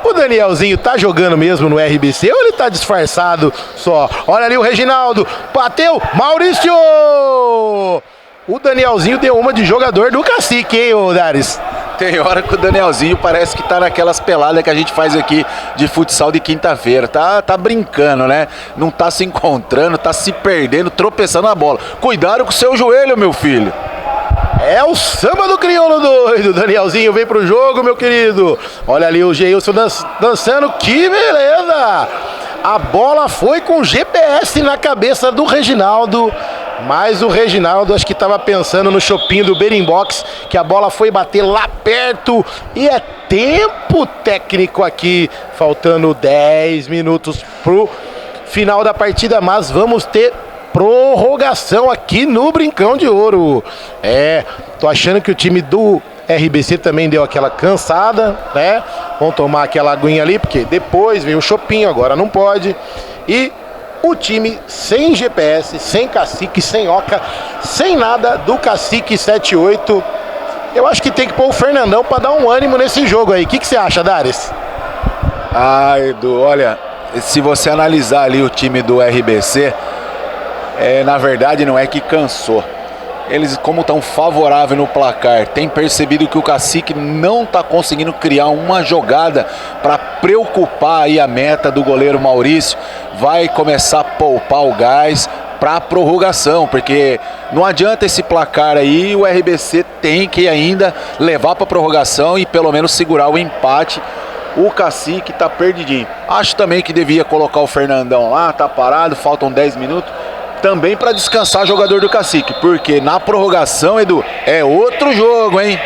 O Danielzinho tá jogando mesmo no RBC ou ele tá disfarçado só? Olha ali o Reginaldo, bateu, Maurício! O Danielzinho deu uma de jogador do Cacique, hein, ô Daris? Tem hora que o Danielzinho parece que tá naquelas peladas que a gente faz aqui de futsal de quinta-feira. Tá brincando, né? Não tá se encontrando, tá se perdendo, tropeçando na bola. Cuidado com o seu joelho, meu filho. É o samba do crioulo doido. Danielzinho vem pro jogo, meu querido. Olha ali o Geilson dançando, que beleza! A bola foi com GPS na cabeça do Reginaldo. Mas o Reginaldo acho que estava pensando no chopinho do Berimbox, que a bola foi bater lá perto. E é tempo técnico aqui, faltando 10 minutos pro final da partida, mas vamos ter prorrogação aqui no Brincão de Ouro. Tô achando que o time do RBC também deu aquela cansada, né? Vamos tomar aquela aguinha ali, porque depois veio o chopinho, agora não pode. E o time sem GPS, sem Cacique, sem Oca, sem nada do Cacique 78. Eu acho que tem que pôr o Fernandão para dar um ânimo nesse jogo aí. O que você acha, Dares? Edu, olha, se você analisar ali o time do RBC, na verdade não é que cansou. Eles, como estão favoráveis no placar, têm percebido que o Cacique não está conseguindo criar uma jogada para preocupar aí a meta do goleiro Maurício. Vai começar a poupar o gás para a prorrogação, porque não adianta esse placar aí, o RBC tem que ainda levar para a prorrogação e pelo menos segurar o empate. O Cacique tá perdidinho. Acho também que devia colocar o Fernandão lá, tá parado, faltam 10 minutos. Também para descansar jogador do Cacique, porque na prorrogação, Edu, é outro jogo, hein?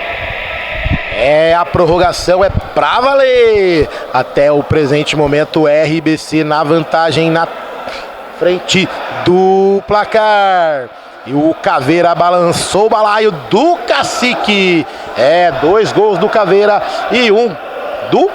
A prorrogação é pra valer. Até o presente momento, o RBC na vantagem na frente do placar. E o Caveira balançou o balaio do Cacique. 2 gols do Caveira e 1 do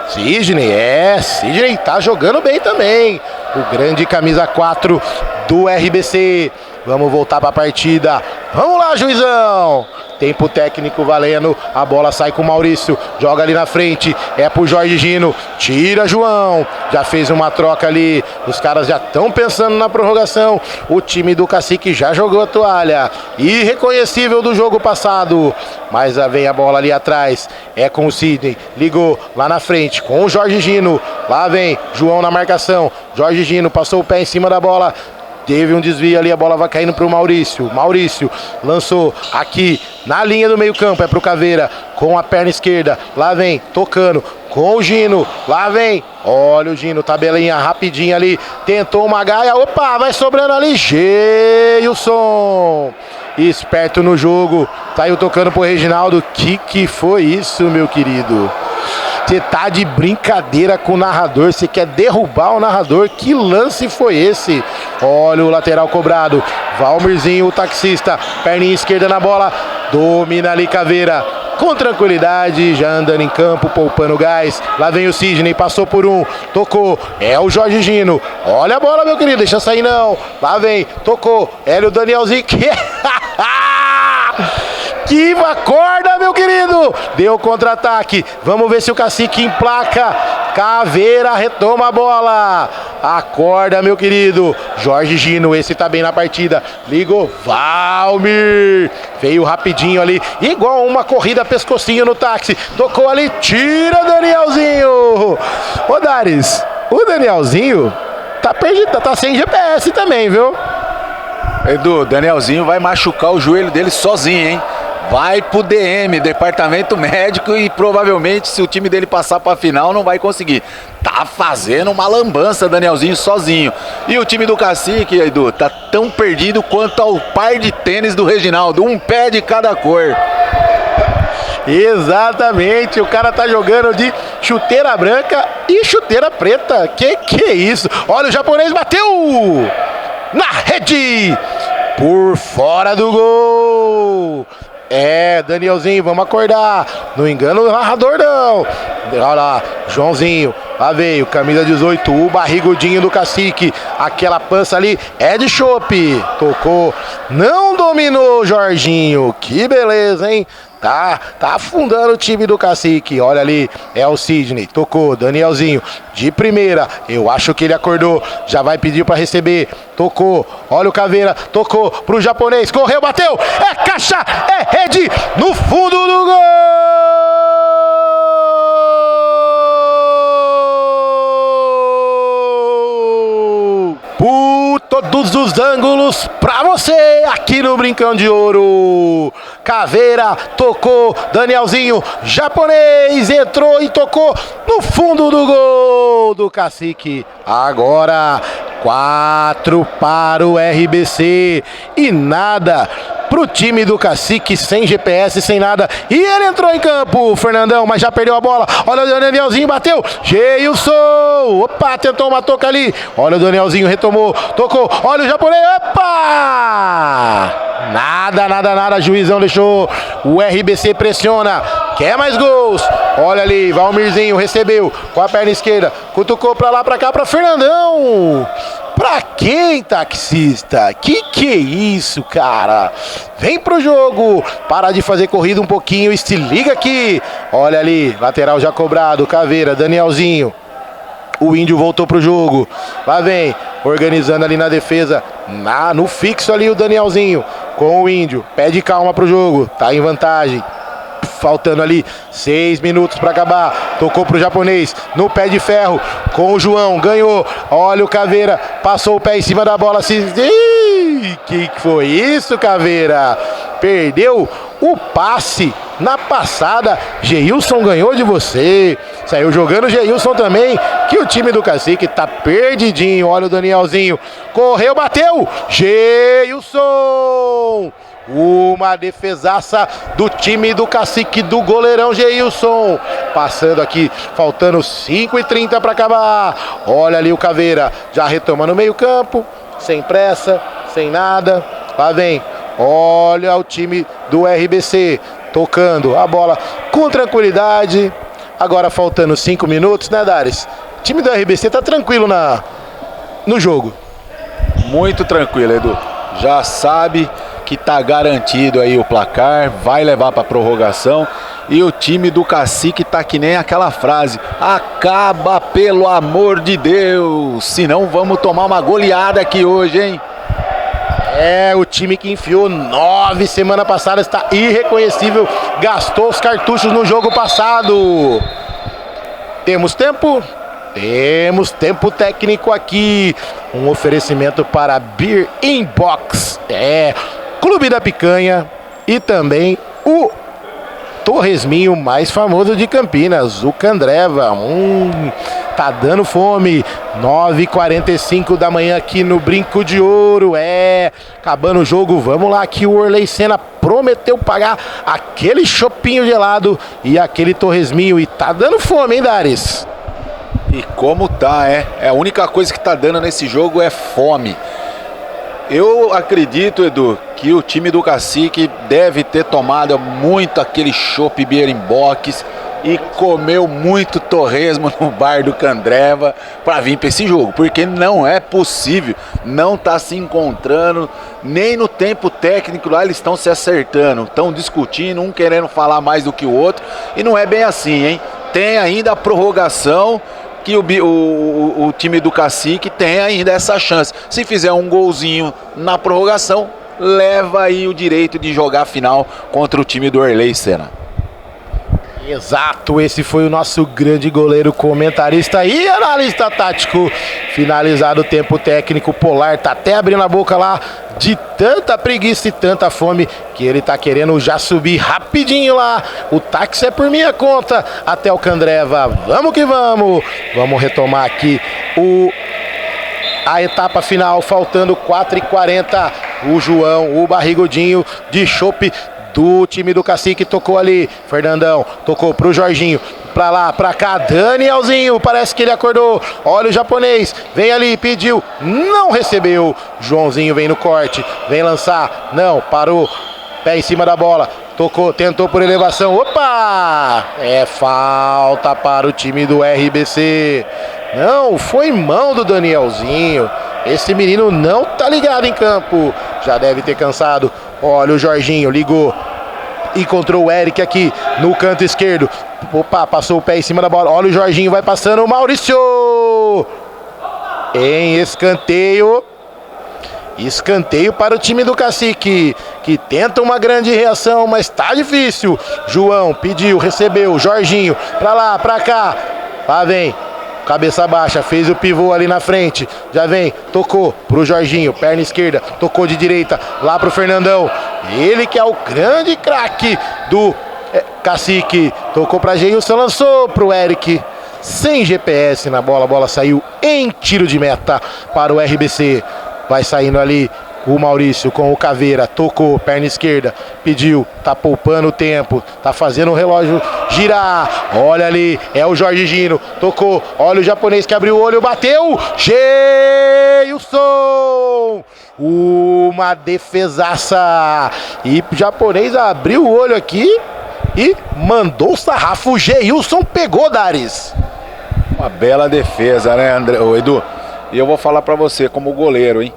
Sidney. Sidney tá jogando bem também. O grande camisa 4 do RBC. Vamos voltar para a partida. Vamos lá, juizão. Tempo técnico valendo. A bola sai com o Maurício. Joga ali na frente. É pro Jorge Gino. Tira João. Já fez uma troca ali. Os caras já estão pensando na prorrogação. O time do Cacique já jogou a toalha. Irreconhecível do jogo passado. Mas vem a bola ali atrás. É com o Sidney. Ligou lá na frente com o Jorge Gino. Lá vem João na marcação. Jorge Gino passou o pé em cima da bola. Teve um desvio ali, a bola vai caindo para o Maurício. Maurício lançou aqui na linha do meio campo, é para o Caveira com a perna esquerda. Lá vem, tocando com o Gino. Lá vem, olha o Gino, tabelinha rapidinho ali. Tentou uma gaia, opa, vai sobrando ali. Geilson, esperto no jogo. Saiu tocando pro Reginaldo. Que foi isso, meu querido? Você tá de brincadeira com o narrador, você quer derrubar o narrador, que lance foi esse? Olha o lateral cobrado, Valmirzinho, o taxista, perninha esquerda na bola, domina ali Caveira, com tranquilidade, já andando em campo, poupando gás. Lá vem o Sidney, passou por um, tocou, é o Jorge Gino, olha a bola, meu querido, deixa sair não. Lá vem, tocou, é o Danielzinho, que acorda, meu querido. Deu contra-ataque. Vamos ver se o Cacique emplaca. Caveira retoma a bola. Acorda, meu querido. Jorge Gino, esse tá bem na partida. Ligou. Valmir. Veio rapidinho ali. Igual uma corrida pescocinho no táxi. Tocou ali. Tira, Danielzinho. Ô, Dares, o Danielzinho tá perdido. Tá sem GPS também, viu? Edu, Danielzinho vai machucar o joelho dele sozinho, hein? Vai pro DM, departamento médico, e provavelmente se o time dele passar pra final não vai conseguir. Tá fazendo uma lambança Danielzinho sozinho. E o time do Cacique, Edu, tá tão perdido quanto ao par de tênis do Reginaldo, um pé de cada cor. Exatamente, o cara tá jogando de chuteira branca e chuteira preta. Que é isso? Olha, o japonês bateu na rede, por fora do gol. Danielzinho, vamos acordar. Não engana o narrador, não. Olha lá, Joãozinho. Lá veio, camisa 18, o barrigudinho do Cacique. Aquela pança ali é de chope. Tocou, não dominou, Jorginho. Que beleza, hein? Tá afundando o time do Cacique. Olha ali, é o Sidney. Tocou, Danielzinho, de primeira. Eu acho que ele acordou. Já vai pedir para receber. Tocou, olha o Caveira. Tocou pro japonês. Correu, bateu. É caixa, é rede. No fundo do gol. todos os ângulos pra você aqui no Brincão de Ouro. Caveira tocou, Danielzinho, japonês, entrou e tocou no fundo do gol do Cacique. Agora 4 para o RBC e nada pro time do Cacique, sem GPS, sem nada. E ele entrou em campo, Fernandão, mas já perdeu a bola. Olha o Danielzinho, bateu. Geilson, opa, tentou uma toca ali. Olha o Danielzinho, retomou, tocou. Olha o japonês, opa! Nada, juizão deixou. O RBC pressiona, quer mais gols. Olha ali, Valmirzinho recebeu com a perna esquerda, cutucou pra lá, pra cá, pra Fernandão. Pra quem, taxista? Que é isso, cara? Vem pro jogo, para de fazer corrida um pouquinho e se liga aqui. Olha ali, lateral já cobrado, Caveira, Danielzinho. O Índio voltou pro jogo. Lá vem, organizando ali na defesa. No fixo ali o Danielzinho com o Índio. Pede calma pro jogo, tá em vantagem. Faltando ali 6 minutos para acabar. Tocou pro japonês no pé de ferro com o João, ganhou. Olha o Caveira, passou o pé em cima da bola. Que foi isso, Caveira? Perdeu o passe na passada. Geilson ganhou de você. Saiu jogando o Geilson também, que o time do Cacique tá perdidinho. Olha o Danielzinho, correu, bateu. Geilson! Uma defesaça do time do Cacique, do goleirão Geilson. Passando aqui, faltando 5:30 para acabar. Olha ali o Caveira, já retoma no meio campo, sem pressa, sem nada. Lá vem, olha o time do RBC, tocando a bola com tranquilidade. Agora faltando 5 minutos, né, Dares? O time do RBC tá tranquilo no jogo. Muito tranquilo, Edu. Já sabe que tá garantido aí o placar, vai levar para prorrogação. E o time do Cacique tá que nem aquela frase: acaba, pelo amor de Deus, senão vamos tomar uma goleada aqui hoje, hein? É, o time que enfiou 9 semana passada está irreconhecível, gastou os cartuchos no jogo passado. Temos tempo? Temos tempo técnico aqui. Um oferecimento para Beer Inbox. Clube da Picanha e também o torresminho mais famoso de Campinas, o Candreva. Tá dando fome. 9h45 da manhã aqui no Brinco de Ouro. Acabando o jogo, vamos lá, que o Orley Senna prometeu pagar aquele chopinho gelado e aquele torresminho. E tá dando fome, hein, Dares? E como tá, a única coisa que tá dando nesse jogo é fome. Eu acredito, Edu, que o time do Cacique deve ter tomado muito aquele chopp Beer in Box e comeu muito torresmo no bar do Candreva para vir para esse jogo, porque não é possível, não tá se encontrando, nem no tempo técnico lá eles estão se acertando, estão discutindo, um querendo falar mais do que o outro, e não é bem assim, hein? Tem ainda a prorrogação, que o time do Cacique tem ainda essa chance. Se fizer um golzinho na prorrogação, leva aí o direito de jogar a final contra o time do Orley Senna. Exato, esse foi o nosso grande goleiro, comentarista e analista tático. Finalizado o tempo técnico, Polar tá até abrindo a boca lá de tanta preguiça e tanta fome que ele tá querendo já subir rapidinho lá. O táxi é por minha conta até o Candreva. Vamos que vamos. Vamos retomar aqui a etapa final, faltando 4h40. O João, o barrigudinho de chopp do time do Cacique, tocou ali, Fernandão, tocou pro Jorginho, pra lá, pra cá, Danielzinho, parece que ele acordou, olha o japonês, vem ali, pediu, não recebeu, Joãozinho vem no corte, vem lançar, não, parou, pé em cima da bola, tocou, tentou por elevação, opa, falta para o time do RBC, não, foi mão do Danielzinho, esse menino não tá ligado em campo, já deve ter cansado. Olha o Jorginho, ligou, encontrou o Eric aqui no canto esquerdo. Opa, passou o pé em cima da bola. Olha o Jorginho, vai passando o Maurício. Em escanteio. Escanteio para o time do Cacique, que tenta uma grande reação, mas tá difícil. João pediu, recebeu, Jorginho, pra lá, pra cá. Lá vem. cabeça baixa, fez o pivô ali na frente, já vem, tocou pro Jorginho, perna esquerda, tocou de direita, lá pro Fernandão, ele que é o grande craque do Cacique, tocou pra Geilson, lançou pro Eric, sem GPS na bola, a bola saiu em tiro de meta para o RBC, vai saindo ali o Maurício com o Caveira, tocou, perna esquerda, pediu, tá poupando o tempo, tá fazendo o relógio girar, olha ali, é o Jorge Gino, tocou, olha o japonês que abriu o olho, bateu, Geilson, uma defesaça, e o japonês abriu o olho aqui e mandou o sarrafo, o Geilson pegou, Dares. Uma bela defesa, né, André, ô, Edu, e eu vou falar pra você como goleiro, hein.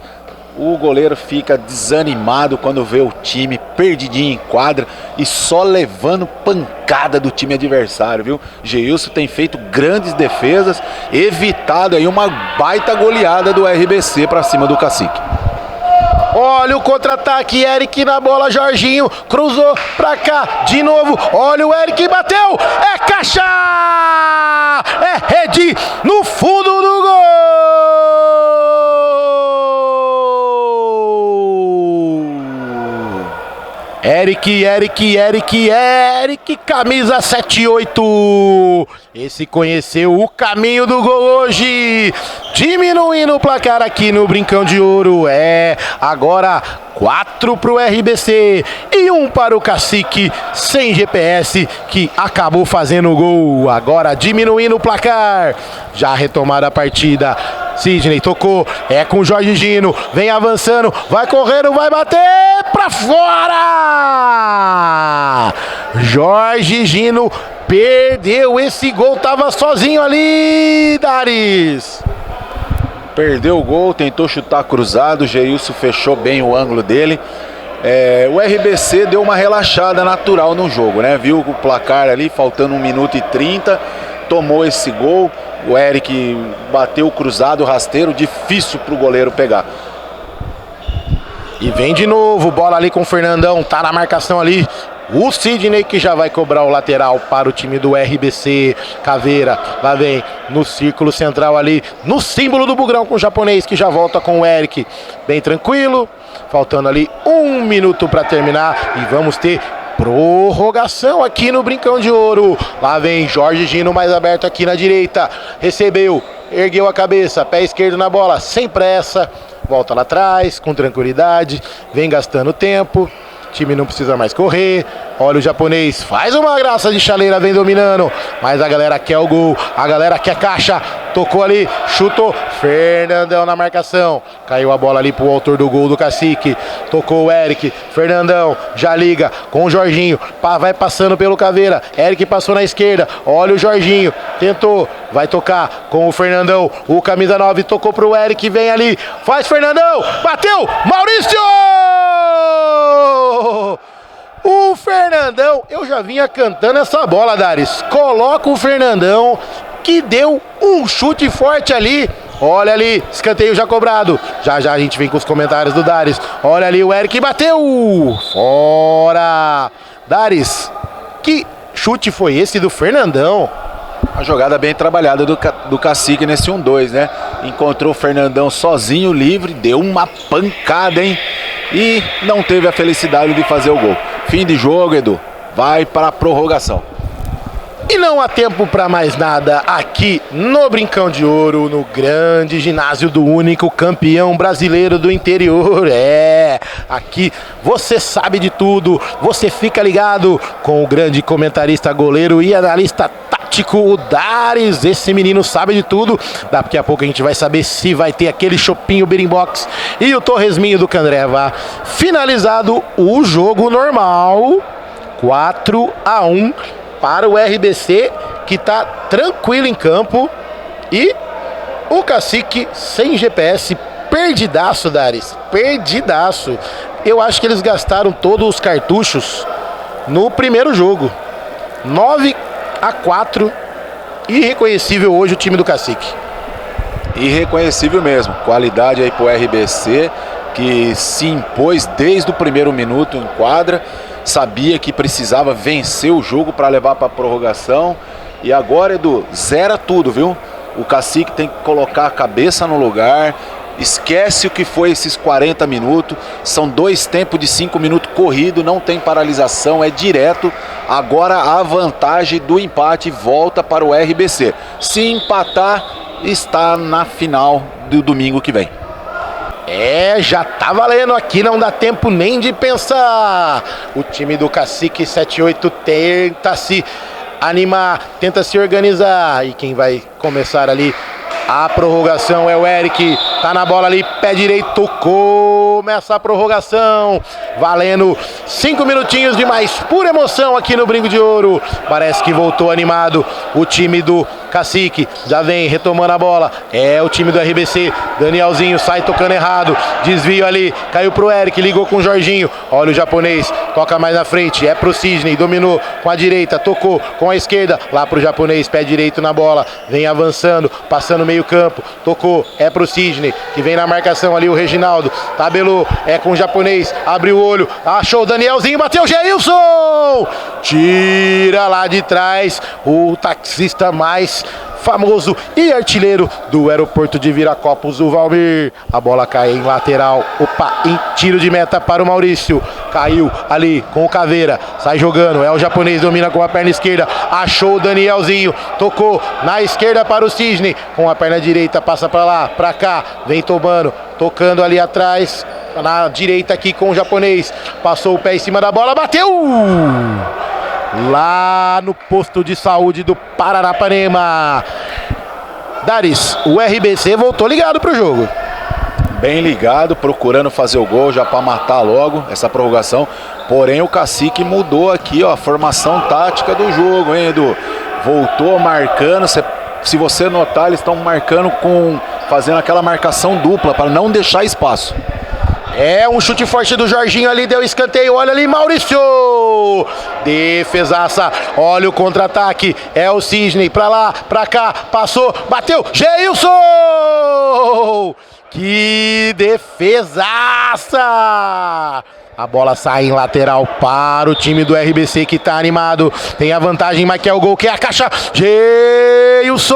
O goleiro fica desanimado quando vê o time perdidinho em quadra e só levando pancada do time adversário, viu? Geilson tem feito grandes defesas, evitado aí uma baita goleada do RBC para cima do Cacique. Olha o contra-ataque, Eric na bola, Jorginho, cruzou pra cá, de novo, olha o Eric, bateu, é caixa, é rede no fundo do gol! Eric, camisa 78. Esse conheceu o caminho do gol hoje, diminuindo o placar aqui no Brincão de Ouro. Agora 4 para o RBC e 1 para o Cacique, sem GPS, que acabou fazendo o gol. Agora diminuindo o placar, já retomada a partida. Sidney tocou, é com o Jorge Gino, vem avançando, vai correndo, vai bater pra fora! Jorge Gino perdeu esse gol, tava sozinho ali, Dares. Perdeu o gol, tentou chutar cruzado, o Geilson fechou bem o ângulo dele. O RBC deu uma relaxada natural no jogo, né? Viu o placar ali, faltando 1 minuto e 30, tomou esse gol. O Eric bateu o cruzado, rasteiro, difícil para o goleiro pegar. E vem de novo, bola ali com o Fernandão, tá na marcação ali. O Sidney que já vai cobrar o lateral para o time do RBC. Caveira, lá vem no círculo central ali, no símbolo do bugrão com o japonês que já volta com o Eric. Bem tranquilo, faltando ali 1 minuto para terminar e vamos ter prorrogação aqui no Brincão de Ouro. Lá vem Jorge Gino mais aberto aqui na direita. Recebeu, ergueu a cabeça, pé esquerdo na bola, sem pressa. Volta lá atrás, com tranquilidade. Vem gastando tempo. O time não precisa mais correr. Olha o japonês, faz uma graça de chaleira, vem dominando. Mas a galera quer o gol, a galera quer caixa. Tocou ali, chutou, Fernandão na marcação. Caiu a bola ali pro autor do gol do Cacique. Tocou o Eric, Fernandão já liga com o Jorginho. Vai passando pelo Caveira, Eric passou na esquerda. Olha o Jorginho, tentou, vai tocar com o Fernandão. O camisa 9 tocou pro Eric, vem ali, faz Fernandão, bateu, Maurício! O Fernandão, eu já vinha cantando essa bola, Dares. Coloca o Fernandão, que deu um chute forte ali. Olha ali, escanteio já cobrado. Já a gente vem com os comentários do Dares. Olha ali, o Eric bateu. Fora. Dares, que chute foi esse do Fernandão? Uma jogada bem trabalhada do Cacique nesse 1-2, né? Encontrou o Fernandão sozinho, livre, deu uma pancada, hein? E não teve a felicidade de fazer o gol. Fim de jogo, Edu. Vai para a prorrogação. E não há tempo para mais nada aqui no Brincão de Ouro, no grande ginásio do único campeão brasileiro do interior. Aqui você sabe de tudo, você fica ligado com o grande comentarista, goleiro e analista tático, o Dares. Esse menino sabe de tudo. Daqui a pouco a gente vai saber se vai ter aquele chopinho Berimbox e o torresminho do Candreva. Finalizado o jogo normal, 4-1 para o RBC, que está tranquilo em campo, e o Cacique sem GPS, perdidaço, Dares, perdidaço. Eu acho que eles gastaram todos os cartuchos no primeiro jogo. 9-4, irreconhecível hoje o time do Cacique. Irreconhecível mesmo, qualidade aí pro RBC, que se impôs desde o primeiro minuto em quadra. Sabia que precisava vencer o jogo para levar para a prorrogação. E agora, Edu, zera tudo, viu? O Cacique tem que colocar a cabeça no lugar, esquece o que foi esses 40 minutos, são 2 tempos de 5 minutos corrido, não tem paralisação, é direto. Agora a vantagem do empate volta para o RBC. Se empatar, está na final do domingo que vem. Já tá valendo aqui, não dá tempo nem de pensar. O time do Cacique 78 tenta se animar, tenta se organizar. E quem vai começar ali a prorrogação é o Eric. Tá na bola ali, pé direito, começa a prorrogação. Valendo 5 minutinhos de mais pura emoção aqui no Brinco de Ouro. Parece que voltou animado o time do Cacique. Já vem retomando a bola. É o time do RBC. Danielzinho sai tocando errado. Desvio ali, caiu pro Eric, ligou com o Jorginho. Olha o japonês, toca mais na frente. É pro Sidney, dominou com a direita, tocou com a esquerda. Lá pro japonês, pé direito na bola. Vem avançando, passando meio campo. Tocou, é pro Sidney, que vem na marcação ali o Reginaldo. Tabelou, é com o japonês. Abriu o olho, achou o Danielzinho, bateu o Geilson! Tira lá de trás o taxista mais famoso e artilheiro do aeroporto de Viracopos, o Valmir. A bola cai em lateral, em tiro de meta para o Maurício. Caiu ali com o Caveira, sai jogando, é o japonês, domina com a perna esquerda, achou o Danielzinho, tocou na esquerda para o Sidney, com a perna direita, passa para lá, para cá, vem tomando, tocando ali atrás, na direita aqui com o japonês, passou o pé em cima da bola, bateu! Lá no posto de saúde do Paranapanema. Daris, o RBC voltou ligado pro jogo. Bem ligado, procurando fazer o gol já para matar logo essa prorrogação. Porém o Cacique mudou aqui, ó, a formação tática do jogo, hein, Edu? Voltou marcando, se você notar, eles estão marcando fazendo aquela marcação dupla para não deixar espaço. É um chute forte do Jorginho ali, deu escanteio, olha ali, Maurício! Defesaça, olha o contra-ataque, é o Sidney, pra lá, pra cá, passou, bateu, Geilson! Que defesaça! A bola sai em lateral para o time do RBC que tá animado. Tem a vantagem, mas quer o gol, que é a caixa. Geilson!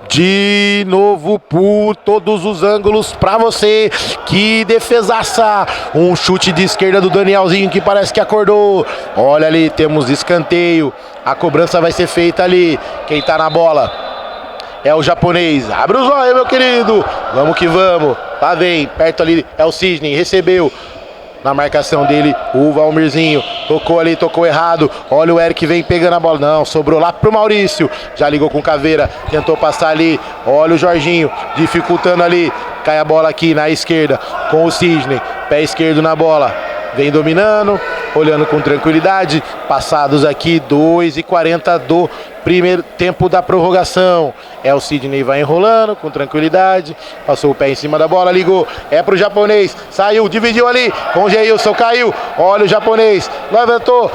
De novo por todos os ângulos para você. Que defesaça! Um chute de esquerda do Danielzinho que parece que acordou. Olha ali, temos escanteio. A cobrança vai ser feita ali. Quem tá na bola é o japonês. Abre os olhos, meu querido. Vamos que vamos. Lá vem, perto ali é o Sidney. Recebeu. Na marcação dele, o Valmirzinho. Tocou ali, tocou errado. Olha o Eric, vem pegando a bola. Não, sobrou lá pro Maurício. Já ligou com o Caveira, tentou passar ali. Olha o Jorginho, dificultando ali. Cai a bola aqui na esquerda com o Sidney. Pé esquerdo na bola. Vem dominando, olhando com tranquilidade. Passados aqui 2:40 do primeiro tempo da prorrogação. É o Sidney, vai enrolando com tranquilidade. Passou o pé em cima da bola, ligou. É pro japonês, saiu, dividiu ali com o Geilson, caiu. Olha o japonês, levantou.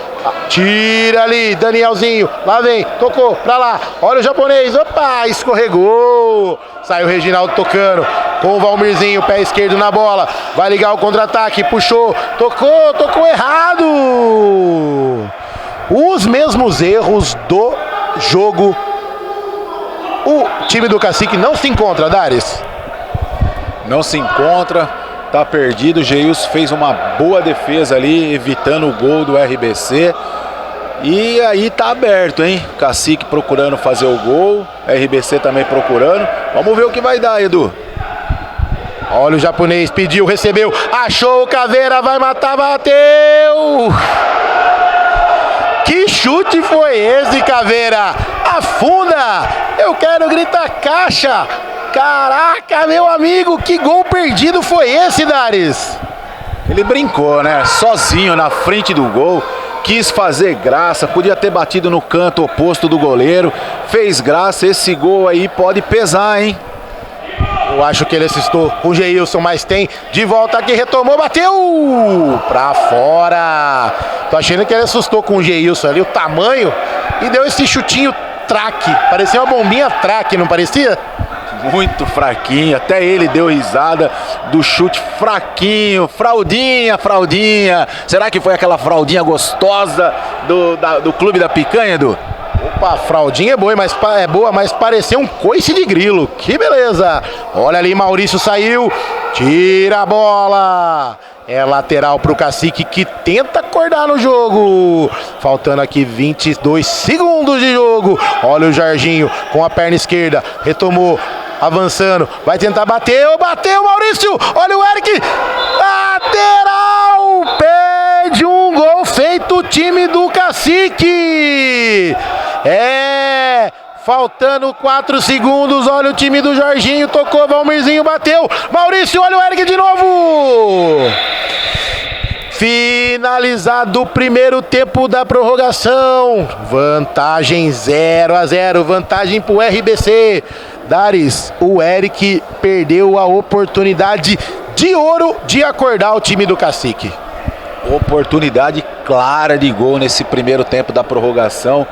Tira ali, Danielzinho. Lá vem, tocou pra lá. Olha o japonês, opa, escorregou. Saiu o Reginaldo tocando com o Valmirzinho, pé esquerdo na bola. Vai ligar o contra-ataque, puxou, tocou errado. Os mesmos erros do jogo. O time do Cacique não se encontra, Daris. Não se encontra, tá perdido. O Geilson fez uma boa defesa ali, evitando o gol do RBC. E aí tá aberto, hein? Cacique procurando fazer o gol, RBC também procurando. Vamos ver o que vai dar, Edu. Olha o japonês, pediu, recebeu, achou o Caveira, vai matar, bateu! Que chute foi esse, Caveira? Afunda! Eu quero gritar caixa! Caraca, meu amigo, que gol perdido foi esse, Daris? Ele brincou, né? Sozinho na frente do gol. Quis fazer graça, podia ter batido no canto oposto do goleiro. Fez graça, esse gol aí pode pesar, hein? Eu acho que ele assistou com o Geilson, mas tem de volta aqui, retomou, bateu pra fora. Tô achando que ele assustou com o Geilson ali, o tamanho, e deu esse chutinho traque. Parecia uma bombinha traque, não parecia? Muito fraquinho, até ele deu risada do chute fraquinho. Fraldinha, fraldinha. Será que foi aquela fraldinha gostosa do Clube da Picanha, Edu? Opa, a fraldinha é boa, mas pareceu um coice de grilo. Que beleza. Olha ali, Maurício saiu. Tira a bola. É lateral pro Cacique, que tenta acordar no jogo. Faltando aqui 22 segundos de jogo. Olha o Jorginho com a perna esquerda. Retomou, avançando. Vai tentar bater. Bateu, Maurício. Olha o Eric. Lateral. Perde um gol feito o time do Cacique. Faltando 4 segundos, olha o time do Jorginho, tocou, Valmirzinho bateu, Maurício, olha o Eric de novo! Finalizado o primeiro tempo da prorrogação, vantagem 0-0, vantagem pro RBC. Dares, o Eric perdeu a oportunidade de ouro de acordar o time do Cacique. Oportunidade clara de gol nesse primeiro tempo da prorrogação.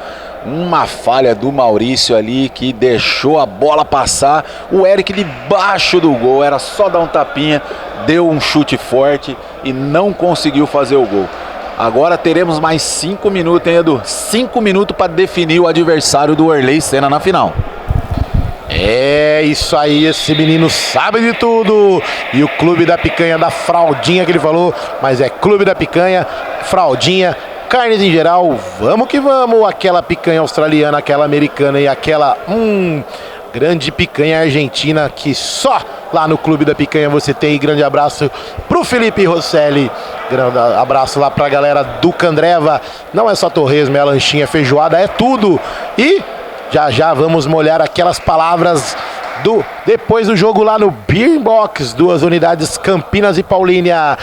Uma falha do Maurício ali que deixou a bola passar. O Eric debaixo do gol, era só dar um tapinha, deu um chute forte e não conseguiu fazer o gol. Agora teremos mais 5 minutos, hein, Edu? 5 minutos para definir o adversário do Werley Senna na final. É isso aí, esse menino sabe de tudo. E o Clube da Picanha, da fraldinha que ele falou, mas é Clube da Picanha, fraldinha, carnes em geral, vamos que vamos. Aquela picanha australiana, aquela americana e aquela grande picanha argentina que só lá no Clube da Picanha você tem. Grande abraço pro Felipe Rosselli, grande abraço lá pra galera do Candreva. Não é só torresmo, é a lanchinha, feijoada, é tudo. E já vamos molhar aquelas palavras depois do jogo lá no Beer Box, 2 unidades Campinas e Paulínia.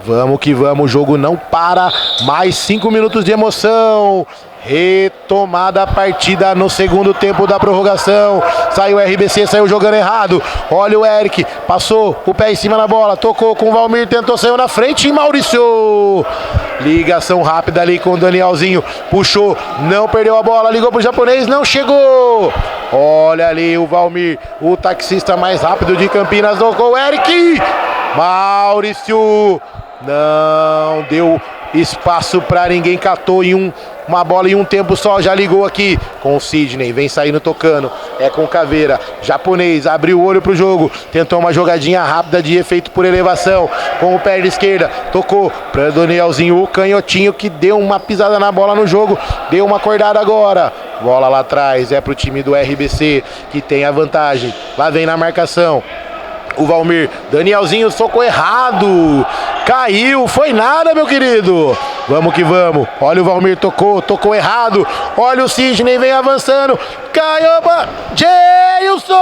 Vamos que vamos, o jogo não para, mais 5 minutos de emoção. Retomada a partida no segundo tempo da prorrogação. Saiu o RBC, saiu jogando errado. Olha o Eric, passou o pé em cima da bola, tocou com o Valmir, tentou, saiu na frente e Maurício. Ligação rápida ali com o Danielzinho, puxou, não perdeu a bola, ligou pro japonês, não chegou. Olha ali o Valmir, o taxista mais rápido de Campinas, tocou o Eric. Maurício não deu espaço para ninguém, catou em uma bola em um tempo só, já ligou aqui com o Sidney, vem saindo tocando, é com Caveira, japonês, abriu o olho pro jogo, tentou uma jogadinha rápida de efeito por elevação, com o pé da esquerda, tocou para Danielzinho, o canhotinho que deu uma pisada na bola no jogo, deu uma acordada agora, bola lá atrás, é pro time do RBC, que tem a vantagem, lá vem na marcação, o Valmir, Danielzinho, soco errado, caiu, foi nada, meu querido. Vamos que vamos, olha o Valmir, tocou errado, olha o Sidney, vem avançando, caiu, Geilson!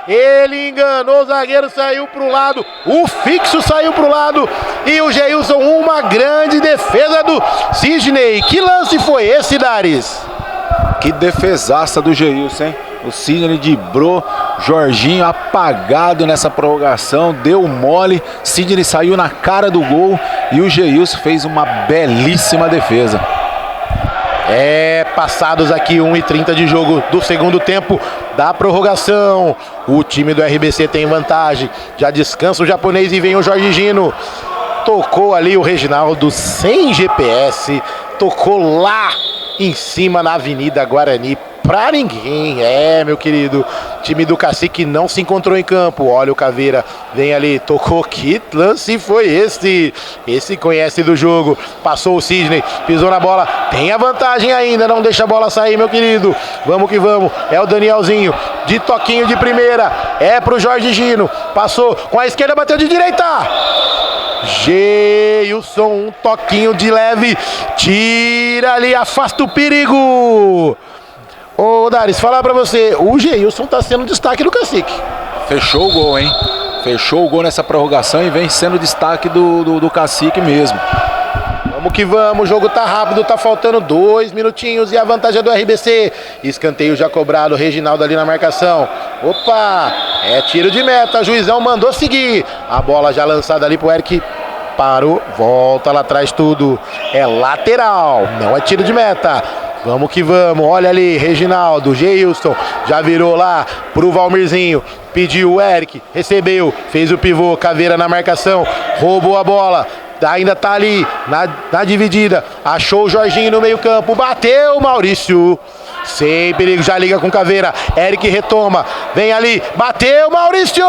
Ele enganou o zagueiro, saiu pro lado, o fixo saiu pro lado e o Geilson, uma grande defesa do Sidney. Que lance foi esse, Dares? Que defesaça do Geilson, hein? O Sidney driblou, Jorginho apagado nessa prorrogação, deu mole, Sidney saiu na cara do gol e o Geilson fez uma belíssima defesa. Passados aqui 1:30 de jogo do segundo tempo da prorrogação, o time do RBC tem vantagem, já descansa o japonês e vem o Jorge Gino, tocou ali o Reginaldo sem GPS, tocou lá em cima na Avenida Guarani, pra ninguém, meu querido, time do Cacique não se encontrou em campo, olha o Caveira, vem ali, tocou, que lance foi esse conhece do jogo, passou o Sidney, pisou na bola, tem a vantagem ainda, não deixa a bola sair, meu querido, vamos que vamos, é o Danielzinho, de toquinho de primeira, é pro Jorge Gino, passou, com a esquerda, bateu de direita, Geilson, um toquinho de leve, tira ali, afasta o perigo. Ô Dares, falar pra você, o Geilson tá sendo destaque do Cacique. Fechou o gol, hein? Fechou o gol nessa prorrogação e vem sendo destaque do Cacique mesmo. Vamos que vamos, o jogo tá rápido, tá faltando 2 minutinhos e a vantagem é do RBC. Escanteio já cobrado, Reginaldo ali na marcação. Opa, é tiro de meta, juizão mandou seguir. A bola já lançada ali pro Eric, parou, volta lá atrás tudo. É lateral, não é tiro de meta. Vamos que vamos, olha ali, Reginaldo, Geilson, já virou lá pro Valmirzinho, pediu o Eric, recebeu, fez o pivô, Caveira na marcação, roubou a bola, ainda tá ali na dividida. Achou o Jorginho no meio campo, bateu Maurício. Sem perigo, já liga com Caveira. Eric retoma, vem ali, bateu Maurício!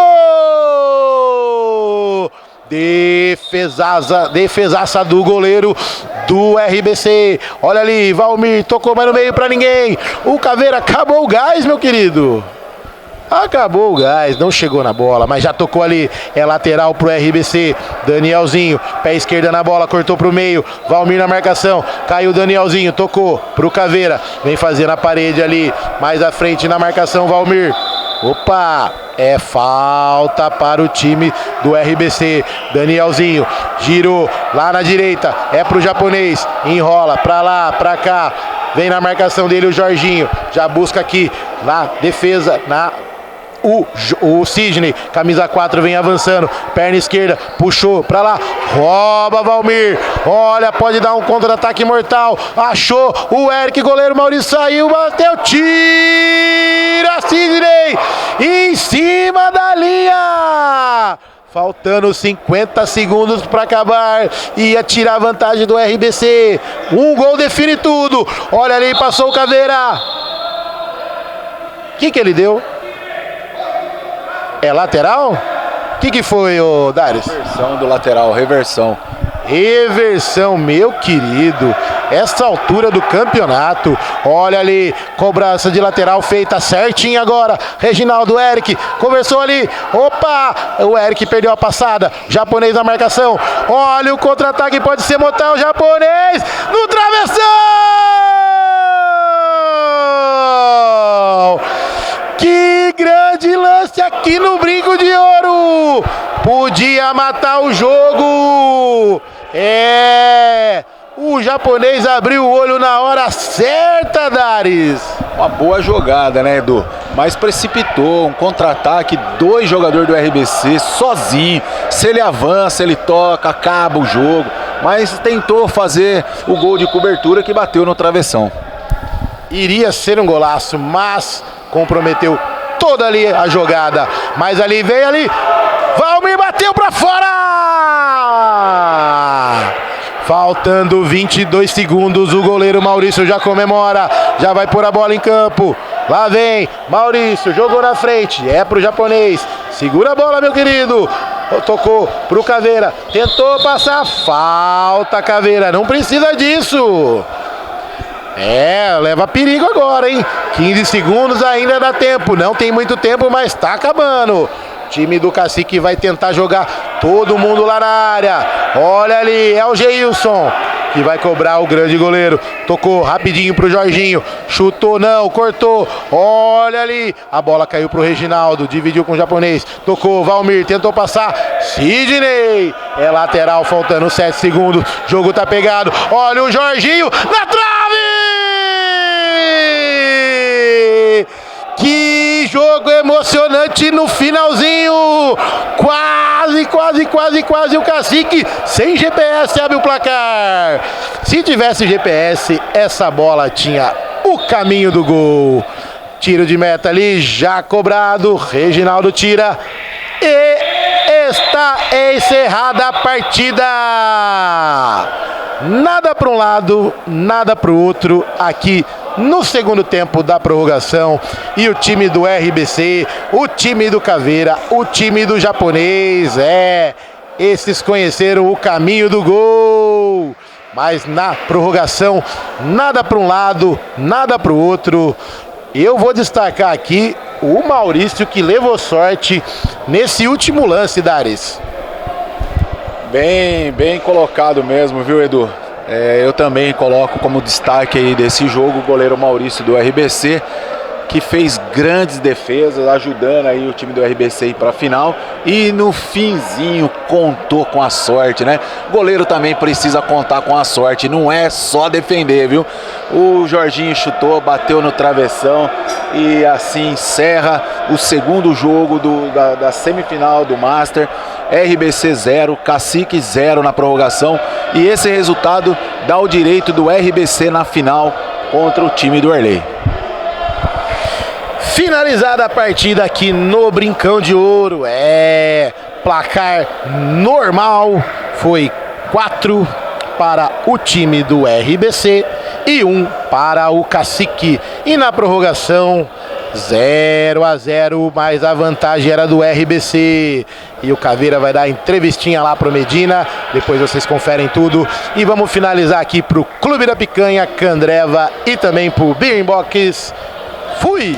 Defesaça do goleiro do RBC. Olha ali, Valmir tocou mais no meio pra ninguém. O Caveira acabou o gás, meu querido. Acabou o gás, não chegou na bola, mas já tocou ali, é lateral pro RBC. Danielzinho, pé esquerda na bola, cortou pro meio, Valmir na marcação, caiu o Danielzinho, tocou pro Caveira, vem fazer na parede ali, mais à frente na marcação, Valmir. Opa, é falta para o time do RBC. Danielzinho, girou lá na direita, é pro japonês, enrola pra lá, pra cá, vem na marcação dele o Jorginho, já busca aqui, na defesa, o Sidney, camisa 4 vem avançando, perna esquerda, puxou pra lá, rouba Valmir, olha, pode dar um contra-ataque mortal, achou o Eric, goleiro Maurício saiu, bateu, tira Sidney, em cima da linha, faltando 50 segundos para acabar, ia tirar a vantagem do RBC, um gol define tudo, olha ali, passou o Caveira, o que ele deu? É lateral? O que foi, ô Darius? Reversão do lateral, reversão. Reversão, meu querido. Essa altura do campeonato. Olha ali, cobrança de lateral feita certinho agora. Reginaldo, Eric, conversou ali. Opa, o Eric perdeu a passada. Japonês na marcação. Olha o contra-ataque, pode ser mortal. Japonês no travessão! Que grande lance aqui no Brinco de Ouro! Podia matar o jogo! O japonês abriu o olho na hora certa, Daris! Uma boa jogada, né, Edu? Mas precipitou, um contra-ataque, 2 jogadores do RBC sozinho. Se ele avança, ele toca, acaba o jogo. Mas tentou fazer o gol de cobertura que bateu no travessão. Iria ser um golaço, mas comprometeu toda ali a jogada, mas ali veio ali, Valmir bateu pra fora, faltando 22 segundos, o goleiro Maurício já comemora, já vai pôr a bola em campo, lá vem Maurício, jogou na frente, é pro japonês, segura a bola, meu querido, tocou pro Caveira, tentou passar, falta Caveira, não precisa disso. Leva perigo agora, hein? 15 segundos ainda dá tempo. Não tem muito tempo, mas tá acabando. Time do Cacique vai tentar jogar todo mundo lá na área. Olha ali, é o Geilson que vai cobrar o grande goleiro. Tocou rapidinho pro Jorginho. Chutou não, cortou. Olha ali, a bola caiu pro Reginaldo. Dividiu com o japonês. Tocou, Valmir, tentou passar. Sidney. É lateral, faltando 7 segundos. Jogo tá pegado. Olha o Jorginho na trave! Que jogo emocionante no finalzinho! Quase o Cacique sem GPS abre o placar. Se tivesse GPS, essa bola tinha o caminho do gol. Tiro de meta ali, já cobrado. Reginaldo tira e está encerrada a partida. Nada para um lado, nada para o outro aqui no segundo tempo da prorrogação, e o time do RBC, o time do Caveira, o time do japonês, esses conheceram o caminho do gol, mas na prorrogação, nada para um lado, nada para o outro. Eu vou destacar aqui o Maurício, que levou sorte nesse último lance, Daris. Bem colocado mesmo, viu, Edu? Eu também coloco como destaque aí desse jogo o goleiro Maurício do RBC, que fez grandes defesas, ajudando aí o time do RBC ir para a final, e no finzinho contou com a sorte, né? O goleiro também precisa contar com a sorte, não é só defender, viu? O Jorginho chutou, bateu no travessão e assim encerra o segundo jogo da semifinal do Master. RBC 0, Cacique 0 na prorrogação, e esse resultado dá o direito do RBC na final contra o time do Erley. Finalizada a partida aqui no Brincão de Ouro, placar normal, foi 4 para o time do RBC e 1 para o Cacique. E na prorrogação, 0-0, mas a vantagem era do RBC. E o Caveira vai dar entrevistinha lá pro Medina. Depois vocês conferem tudo. E vamos finalizar aqui pro Clube da Picanha, Candreva e também pro Beer Box. Fui!